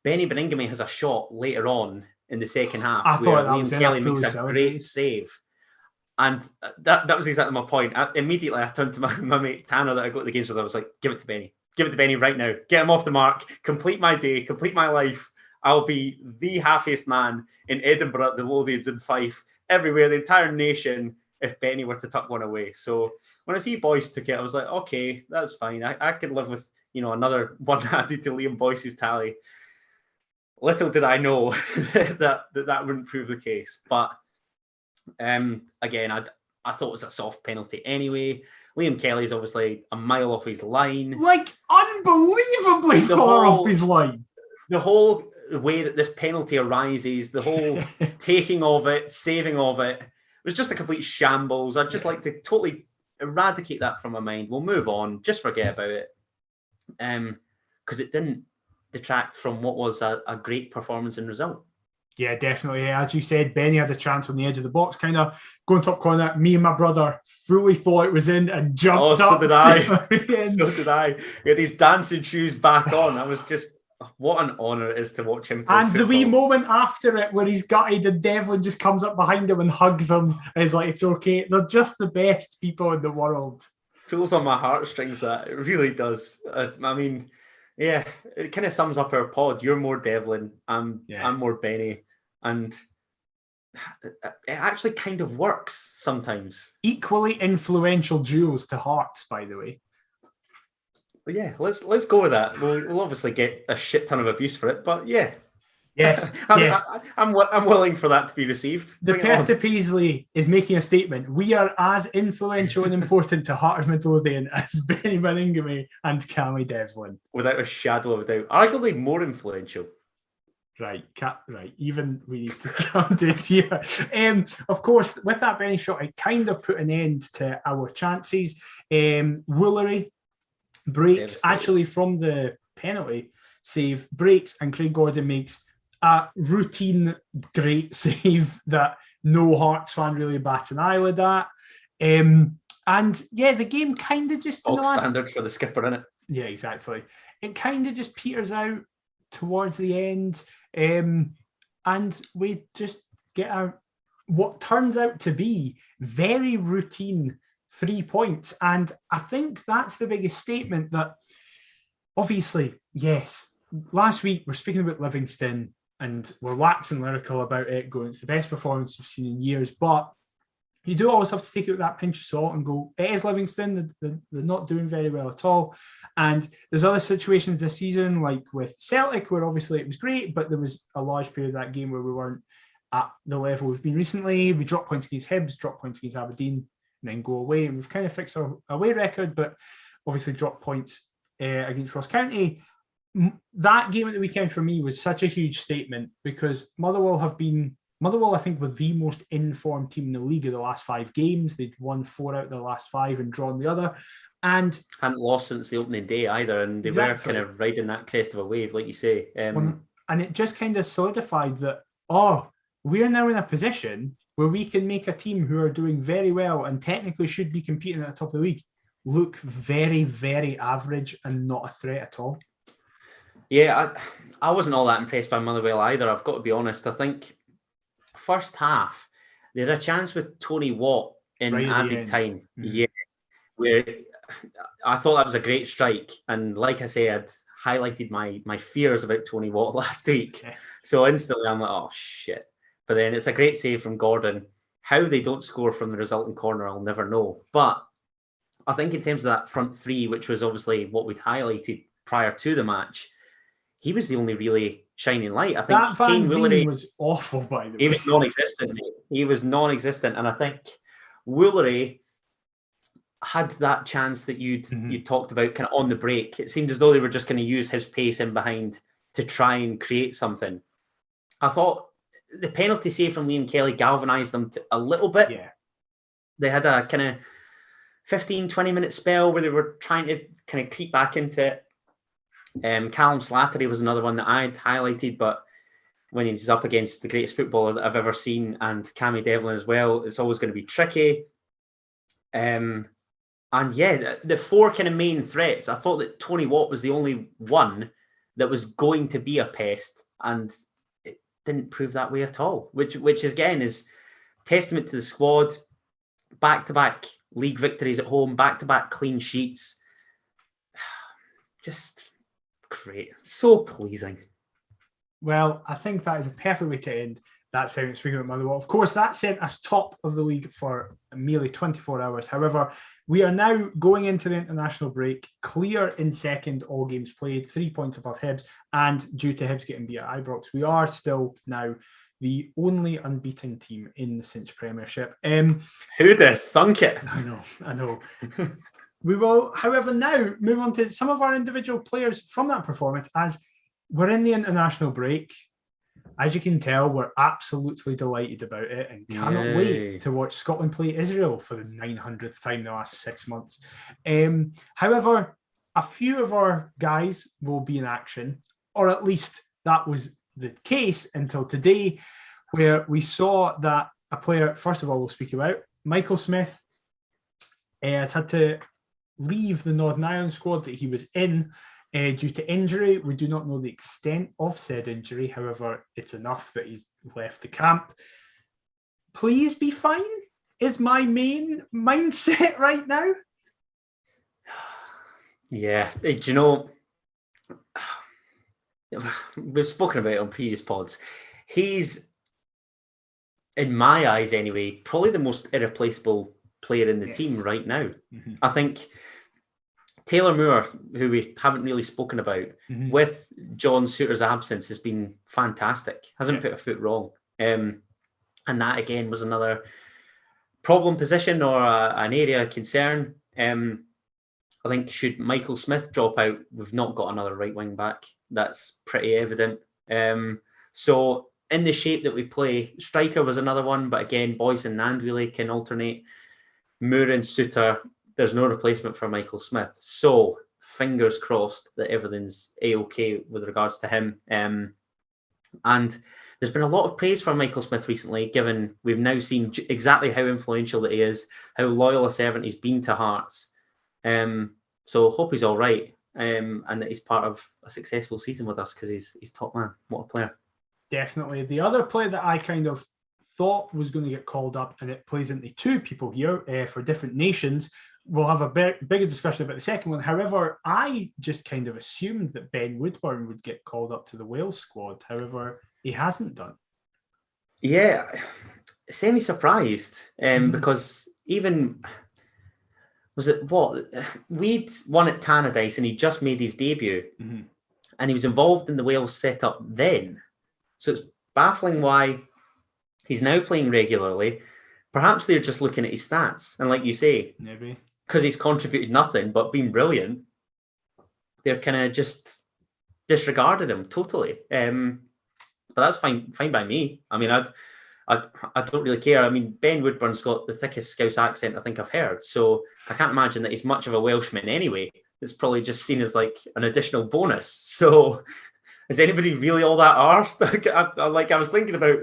Benny Beningame has a shot later on in the second half. I thought Liam Kelly makes a great save. And that was exactly my point. Immediately, I turned to my mate Tanner that I got the games with. I was like, give it to Benny. Give it to Benny right now. Get him off the mark. Complete my day. Complete my life. I'll be the happiest man in Edinburgh, the Lothians and Fife, everywhere, the entire nation, if Benny were to tuck one away. So when I see Boyce took it, I was like, okay, that's fine. I can live with, another one added to Liam Boyce's tally. Little did I know that wouldn't prove the case. But again, I thought it was a soft penalty anyway. Liam Kelly's obviously a mile off his line. Like, unbelievably far off his line. The whole way that this penalty arises, the whole taking of it, saving of it, was just a complete shambles. I'd just like to totally eradicate that from my mind. We'll move on. Just forget about it. Because it didn't detract from what was a great performance and result. Yeah, definitely. As you said, Benny had a chance on the edge of the box, kind of going top corner. Me and my brother fully thought it was in and jumped up. So did I. So did I. He had his dancing shoes back on. I was just, what an honour it is to watch him play And football. the wee moment after it where he's gutted and Devlin just comes up behind him and hugs him and is like, it's okay. They're just the best people in the world. Pulls on my heartstrings, that. It really does. I mean, yeah, it kind of sums up our pod. You're more Devlin, I'm more Benny. And it actually kind of works sometimes. Equally influential duos to Hearts, by the way. But yeah, let's go with that. We'll obviously get a shit ton of abuse for it, but yeah. Yes, I'm willing for that to be received. The Perth to Paisley is making a statement. We are as influential and important to Heart of Midlothian as Benny Maningame and Cammy Devlin. Without a shadow of a doubt. Arguably more influential. Right. Even we need to count it here. Of course, with that Benny shot, it kind of put an end to our chances. Woolery breaks actually from the penalty save, breaks, and Craig Gordon makes a routine great save that no Hearts fan really bats an eyelid at. And yeah, the game kind of just... standards for the skipper, innit? Yeah, exactly. It kind of just peters out towards the end. And we just get what turns out to be very routine 3 points. And I think that's the biggest statement that, obviously, yes, last week we're speaking about Livingston and we're waxing lyrical about it, going, it's the best performance we've seen in years. But you do always have to take it with that pinch of salt and go, it is Livingston, they're not doing very well at all. And there's other situations this season, like with Celtic, where obviously it was great, but there was a large period of that game where we weren't at the level we've been recently. We dropped points against Hibs, dropped points against Aberdeen, and then go away. And we've kind of fixed our away record, but obviously dropped points against Ross County. That game at the weekend for me was such a huge statement because Motherwell, I think, were the most informed team in the league of the last 5 games. They'd won 4 out of the last 5 and drawn the other. And hadn't lost since the opening day either. And they were kind of riding that crest of a wave, like you say. And it just kind of solidified that, we're now in a position where we can make a team who are doing very well and technically should be competing at the top of the league look very, very average and not a threat at all. Yeah, I wasn't all that impressed by Motherwell either. I've got to be honest. I think first half, they had a chance with Tony Watt in added time. Mm-hmm. Yeah, where I thought that was a great strike. And like I say, I'd highlighted my fears about Tony Watt last week. Yeah. So instantly I'm like, oh, shit. But then it's a great save from Gordon. How they don't score from the resulting corner, I'll never know. But I think in terms of that front three, which was obviously what we'd highlighted prior to the match, he was the only really shining light. I think that Kane Woolery was awful, by the way. He was non-existent, mate. He was non-existent. And I think Woolery had that chance that you talked about kind of on the break. It seemed as though they were just going to use his pace in behind to try and create something. I thought the penalty save from Liam Kelly galvanised them a little bit. Yeah. They had a kind of 15, 20-minute spell where they were trying to kind of creep back into it. Callum Slattery was another one that I'd highlighted, but when he's up against the greatest footballer that I've ever seen, and Cammy Devlin as well, it's always going to be tricky. And yeah, the 4 kind of main threats, I thought that Tony Watt was the only one that was going to be a pest, and it didn't prove that way at all, which again is testament to the squad. Back-to-back league victories at home, back-to-back clean sheets. Just great. So pleasing. Well, I think that is a perfect way to end that segment, speaking about Motherwell. Of course, that sent us top of the league for merely 24 hours. However, we are now going into the international break, clear in second, all games played, 3 points above Hibs, and due to Hibs getting beat at Ibrox, we are still now the only unbeaten team in the Cinch Premiership. Who'd have thunk it? I know. We will, however, now move on to some of our individual players from that performance as we're in the international break. As you can tell, we're absolutely delighted about it and cannot wait to watch Scotland play Israel for the 900th time in the last 6 months. However, a few of our guys will be in action, or at least that was the case until today, where we saw that a player, first of all, we'll speak about, Michael Smith, has had to leave the Northern Ireland squad that he was in due to injury. We do not know the extent of said injury. However, it's enough that he's left the camp. Please be fine is my main mindset right now. Yeah, do you know, we've spoken about it on previous pods. He's, in my eyes anyway, probably the most irreplaceable player in the team right now. Mm-hmm. I think Taylor Moore, who we haven't really spoken about, with John Souttar's absence, has been fantastic. Hasn't put a foot wrong. And that, again, was another problem position or an area of concern. I think should Michael Smith drop out, we've not got another right wing back. That's pretty evident. So in the shape that we play, striker was another one, but again, Boyce and Nandwile can alternate. Moore and Souttar, there's no replacement for Michael Smith. So fingers crossed that everything's A-OK with regards to him. And there's been a lot of praise for Michael Smith recently, given we've now seen exactly how influential that he is, how loyal a servant he's been to Hearts. So hope he's all right, and that he's part of a successful season with us, because he's top man. What a player. Definitely. The other player that I kind of thought was going to get called up, and it plays into two people here for different nations. We'll have a bigger discussion about the second one. However, I just kind of assumed that Ben Woodburn would get called up to the Wales squad. However, he hasn't done. Yeah, semi-surprised, because even... Was it what? We'd won at Tannadice and he just made his debut, and he was involved in the Wales setup then. So it's baffling why he's now playing regularly. Perhaps they're just looking at his stats, and like you say, maybe because he's contributed nothing but been brilliant, they're kind of just disregarded him totally. But that's fine by me. I mean, I don't really care. I mean, Ben Woodburn's got the thickest Scouse accent I think I've heard, so I can't imagine that he's much of a Welshman anyway. It's probably just seen as like an additional bonus. So is anybody really all that arsed? I was thinking about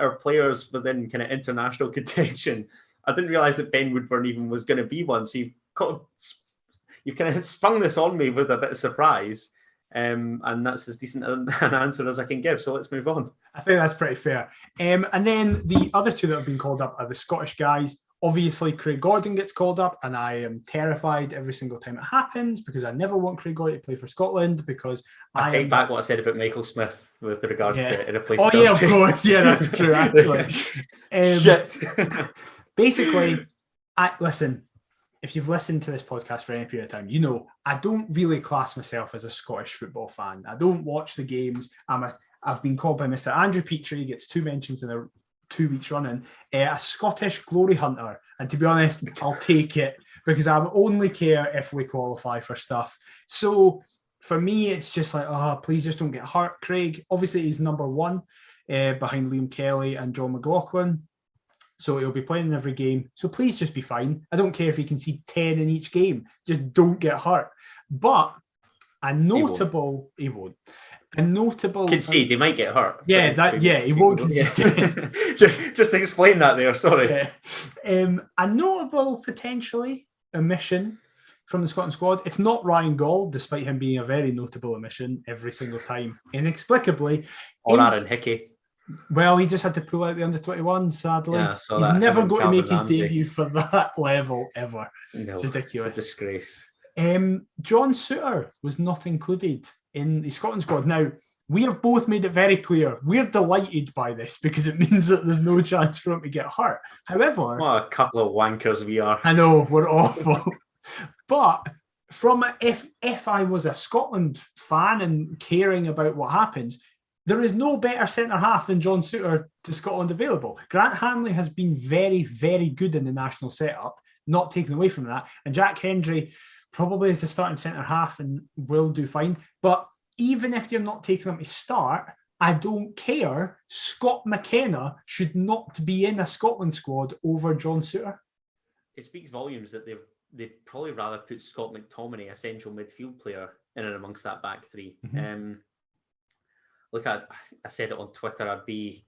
our players within kind of international contention. I didn't realise that Ben Woodburn even was going to be one. So you've kind of sprung this on me with a bit of surprise. And that's as decent an answer as I can give. So let's move on. I think that's pretty fair. And then the other two that have been called up are the Scottish guys. Obviously, Craig Gordon gets called up, and I am terrified every single time it happens, because I never want Craig Gordon to play for Scotland, because I take back what I said about Michael Smith with regards to irreplaceability. Oh yeah, of course. Yeah, that's true, actually. Shit. Basically, listen, if you've listened to this podcast for any period of time, you know I don't really class myself as a Scottish football fan. I don't watch the games. I've been called by Mr. Andrew Petrie, he gets 2 mentions in 2 weeks running, a Scottish glory hunter. And to be honest, I'll take it, because I only care if we qualify for stuff. So for me, it's just like, please just don't get hurt, Craig. Obviously, he's number 1 behind Liam Kelly and John McLaughlin. So he'll be playing in every game. So please just be fine. I don't care if he can see 10 in each game. Just don't get hurt. But a notable... He won't. A notable... Concede, he might get hurt. Yeah, he won't concede. just explain that there, sorry. Yeah. A notable, potentially, omission from the Scotland squad. It's not Ryan Gaul, despite him being a very notable omission every single time. Inexplicably. Or Aaron Hickey. Well, he just had to pull out the under-21, sadly. Yeah, he's never going to make his debut for that level, ever. No, it's ridiculous. It's a disgrace. John Souttar was not included in the Scotland squad. Now, we have both made it very clear we're delighted by this, because it means that there's no chance for him to get hurt. However... What a couple of wankers we are. I know, we're awful. But if I was a Scotland fan and caring about what happens... There is no better centre-half than John Souttar to Scotland available. Grant Hanley has been very, very good in the national setup, not taken away from that. And Jack Hendry probably is the starting centre-half and will do fine. But even if you're not taking him to start, I don't care. Scott McKenna should not be in a Scotland squad over John Souttar. It speaks volumes that they'd probably rather put Scott McTominay, a central midfield player, in and amongst that back three. Look, I said it on Twitter, I'd be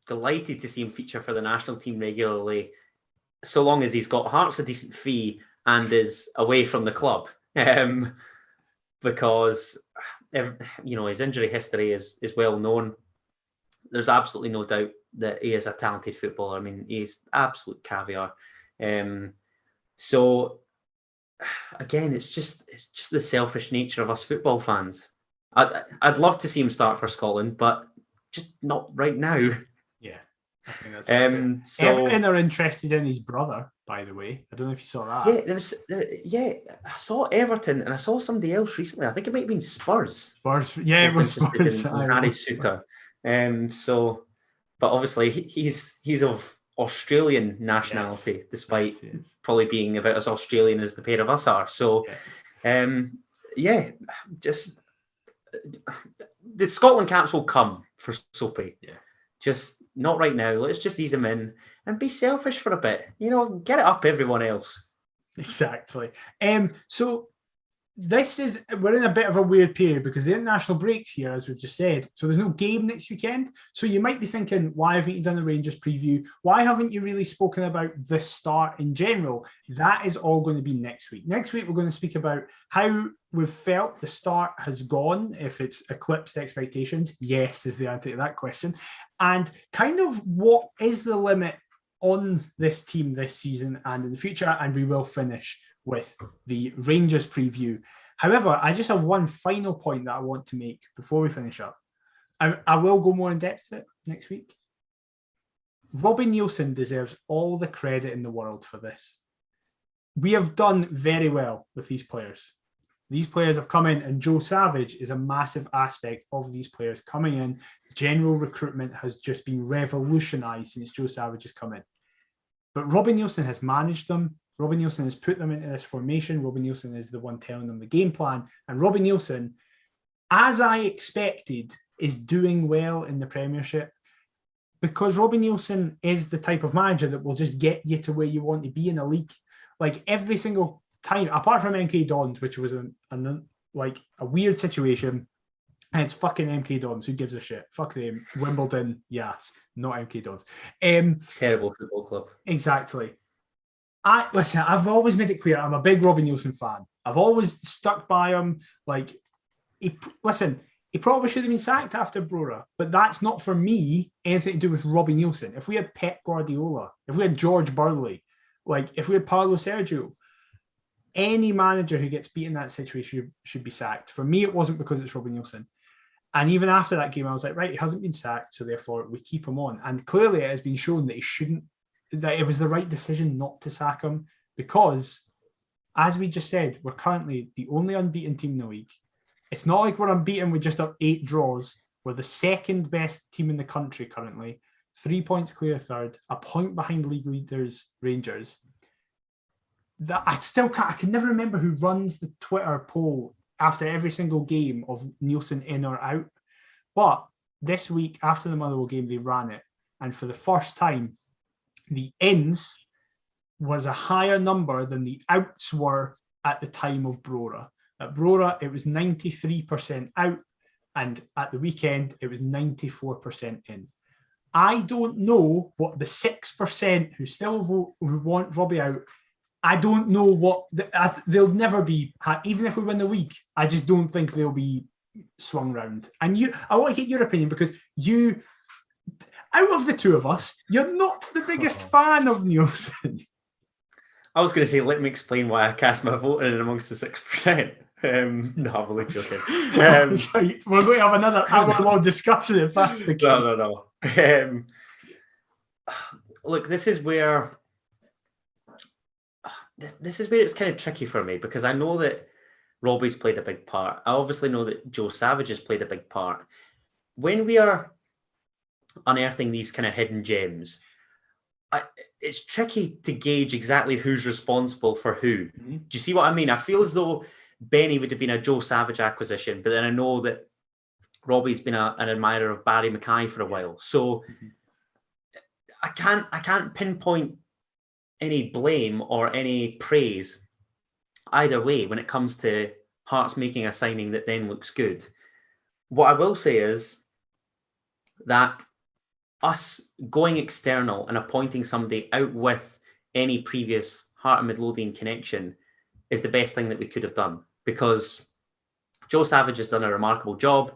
delighted to see him feature for the national team regularly, so long as he's got Hearts a decent fee and is away from the club. because his injury history is well known. There's absolutely no doubt that he is a talented footballer. I mean, he's absolute caviar. So again, it's just the selfish nature of us football fans. I'd love to see him start for Scotland, but just not right now. Yeah, I think that's perfect. So Everton are interested in his brother, by the way. I don't know if you saw that. I saw Everton and I saw somebody else recently. I think it might have been Spurs. It was Spurs. In Harry Suka. But obviously he's of Australian nationality, despite probably being about as Australian as the pair of us are. So, just the Scotland caps will come for Soapy. Yeah. Just not right now. Let's just ease him in and be selfish for a bit. Get it up everyone else. Exactly. So we're in a bit of a weird period because the international break's here, as we've just said. So there's no game next weekend. So you might be thinking, why haven't you done a Rangers preview? Why haven't you really spoken about the start in general? That is all going to be next week. Next week, we're going to speak about how we've felt the start has gone, if it's eclipsed expectations. Yes, is the answer to that question. And kind of what is the limit on this team this season and in the future. And we will finish with the Rangers preview. However, I just have one final point that I want to make before we finish up. I will go more in depth to it next week. Robbie Neilson deserves all the credit in the world for this. We have done very well with these players. These players have come in, and Joe Savage is a massive aspect of these players coming in. General recruitment has just been revolutionised since Joe Savage has come in. But Robbie Neilson has managed them. Robbie Neilson has put them into this formation. Robbie Neilson is the one telling them the game plan. And Robbie Neilson, as I expected, is doing well in the Premiership because Robbie Neilson is the type of manager that will just get you to where you want to be in a league. Like every single time, apart from MK Dons, which was a weird situation, and it's fucking MK Dons. Who gives a shit? Fuck them. Wimbledon, yes, not MK Dons. Terrible football club. Exactly. I've always made it clear I'm a big Robbie Neilson fan. I've always stuck by him. He probably should have been sacked after Brora, but that's not for me anything to do with Robbie Neilson. If we had Pep Guardiola, if we had George Burley, if we had Paulo Sergio, any manager who gets beat in that situation should be sacked. For me, it wasn't because it's Robbie Neilson. And even after that game, I was like, right, he hasn't been sacked, so therefore we keep him on. And clearly it has been shown that it was the right decision not to sack him because, as we just said, we're currently the only unbeaten team in the league. It's not like we're unbeaten with just up 8 draws. We're the second best team in the country currently, 3 points clear third, a point behind league leaders Rangers. I can never remember who runs the Twitter poll after every single game of Neilson in or out. But this week, after the Motherwell game, they ran it. And for the first time, the ins was a higher number than the outs were at the time of Brora. At Brora, it was 93% out, and at the weekend, it was 94% in. I don't know what the 6% who still vote, who want Robbie out, I don't know what they'll never be. Even if we win the league, I just don't think they'll be swung round. And I want to get your opinion because you, out of the two of us, you're not the biggest fan of Neilson. I was going to say, let me explain why I cast my vote in amongst the 6%. No, I'm only joking. So we're going to have another hour-long discussion if that's the case. No. Look, this is where it's kind of tricky for me because I know that Robbie's played a big part. I obviously know that Joe Savage has played a big part. When we are unearthing these kind of hidden gems, it's tricky to gauge exactly who's responsible for who. Mm-hmm. Do you see what I mean? I feel as though Benny would have been a Joe Savage acquisition, but then I know that Robbie's been an admirer of Barry Mackay for a while. So I can't pinpoint any blame or any praise either way when it comes to Hearts making a signing that then looks good. What I will say is that us going external and appointing somebody out with any previous Heart and Midlothian connection is the best thing that we could have done because Joe Savage has done a remarkable job.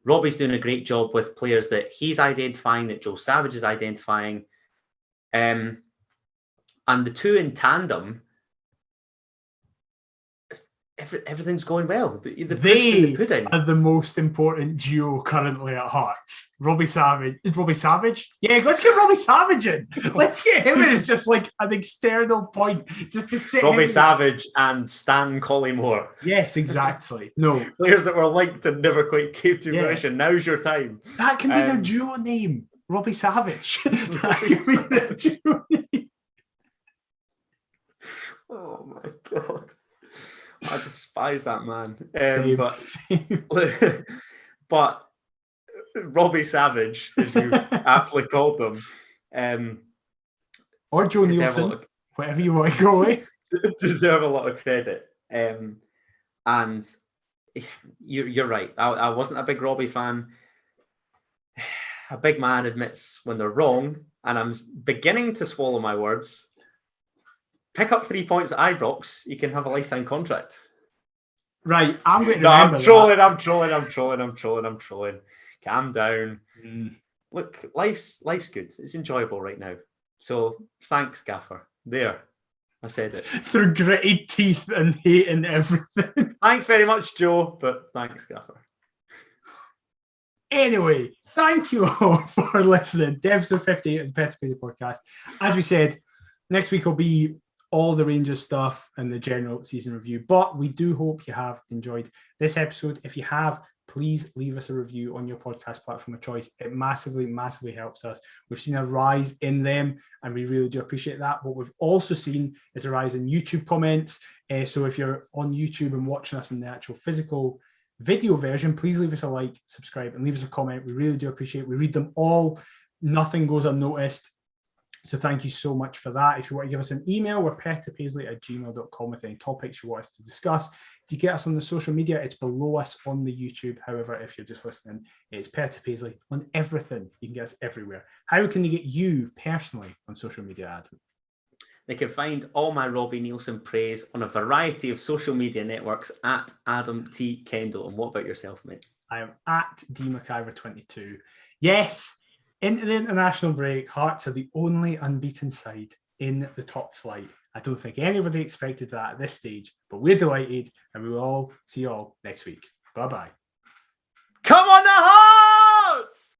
Robbie's doing a great job with players that he's identifying, that Joe Savage is identifying. And the two in tandem, everything's going well. The proof's in the pudding. Are the most important duo currently at Hearts. Robbie Savage. Is Robbie Savage? Yeah, let's get Robbie Savage in. Let's get him in as just like an external point. Just to sit Robbie Savage and Stan Collymore. Yes, exactly. No. Players that were linked and never quite came to fruition. Now's your time. That can be their duo name. Robbie Savage. That can be their duo name. Oh my God. I despise that man. But Robbie Savage, as you aptly called them, or Joe Nielsen, whatever you want to go with, deserve a lot of credit. And you're right. I wasn't a big Robbie fan. A big man admits when they're wrong, and I'm beginning to swallow my words. Pick up 3 points at Ibrox, you can have a lifetime contract. Right, I'm going to No, I'm trolling. Calm down. Look, life's good. It's enjoyable right now. So thanks, Gaffer. There, I said it. Through gritted teeth and hate and everything. Thanks very much, Joe, but thanks, Gaffer. Anyway, thank you all for listening to episode 58 of the Paisley Podcast. As we said, next week will be all the Rangers stuff and the general season review. But we do hope you have enjoyed this episode. If you have, please leave us a review on your podcast platform of choice. It massively, massively helps us. We've seen a rise in them, and we really do appreciate that. What we've also seen is a rise in YouTube comments. So if you're on YouTube and watching us in the actual physical video version, please leave us a like, subscribe, and leave us a comment. We really do appreciate it. We read them all. Nothing goes unnoticed. So thank you so much for that. If you want to give us an email, we're perthpaisley@gmail.com with any topics you want us to discuss. If you get us on the social media, it's below us on the YouTube. However, if you're just listening, it's Paisley on everything. You can get us everywhere. How can they get you personally on social media, Adam? They can find all my Robbie Nielsen praise on a variety of social media networks at Adam T. Kendall. And what about yourself, mate? I am at DMcIver22. Yes, into the international break, Hearts are the only unbeaten side in the top flight. I don't think anybody expected that at this stage, but we're delighted, and we will all see you all next week. Bye-bye.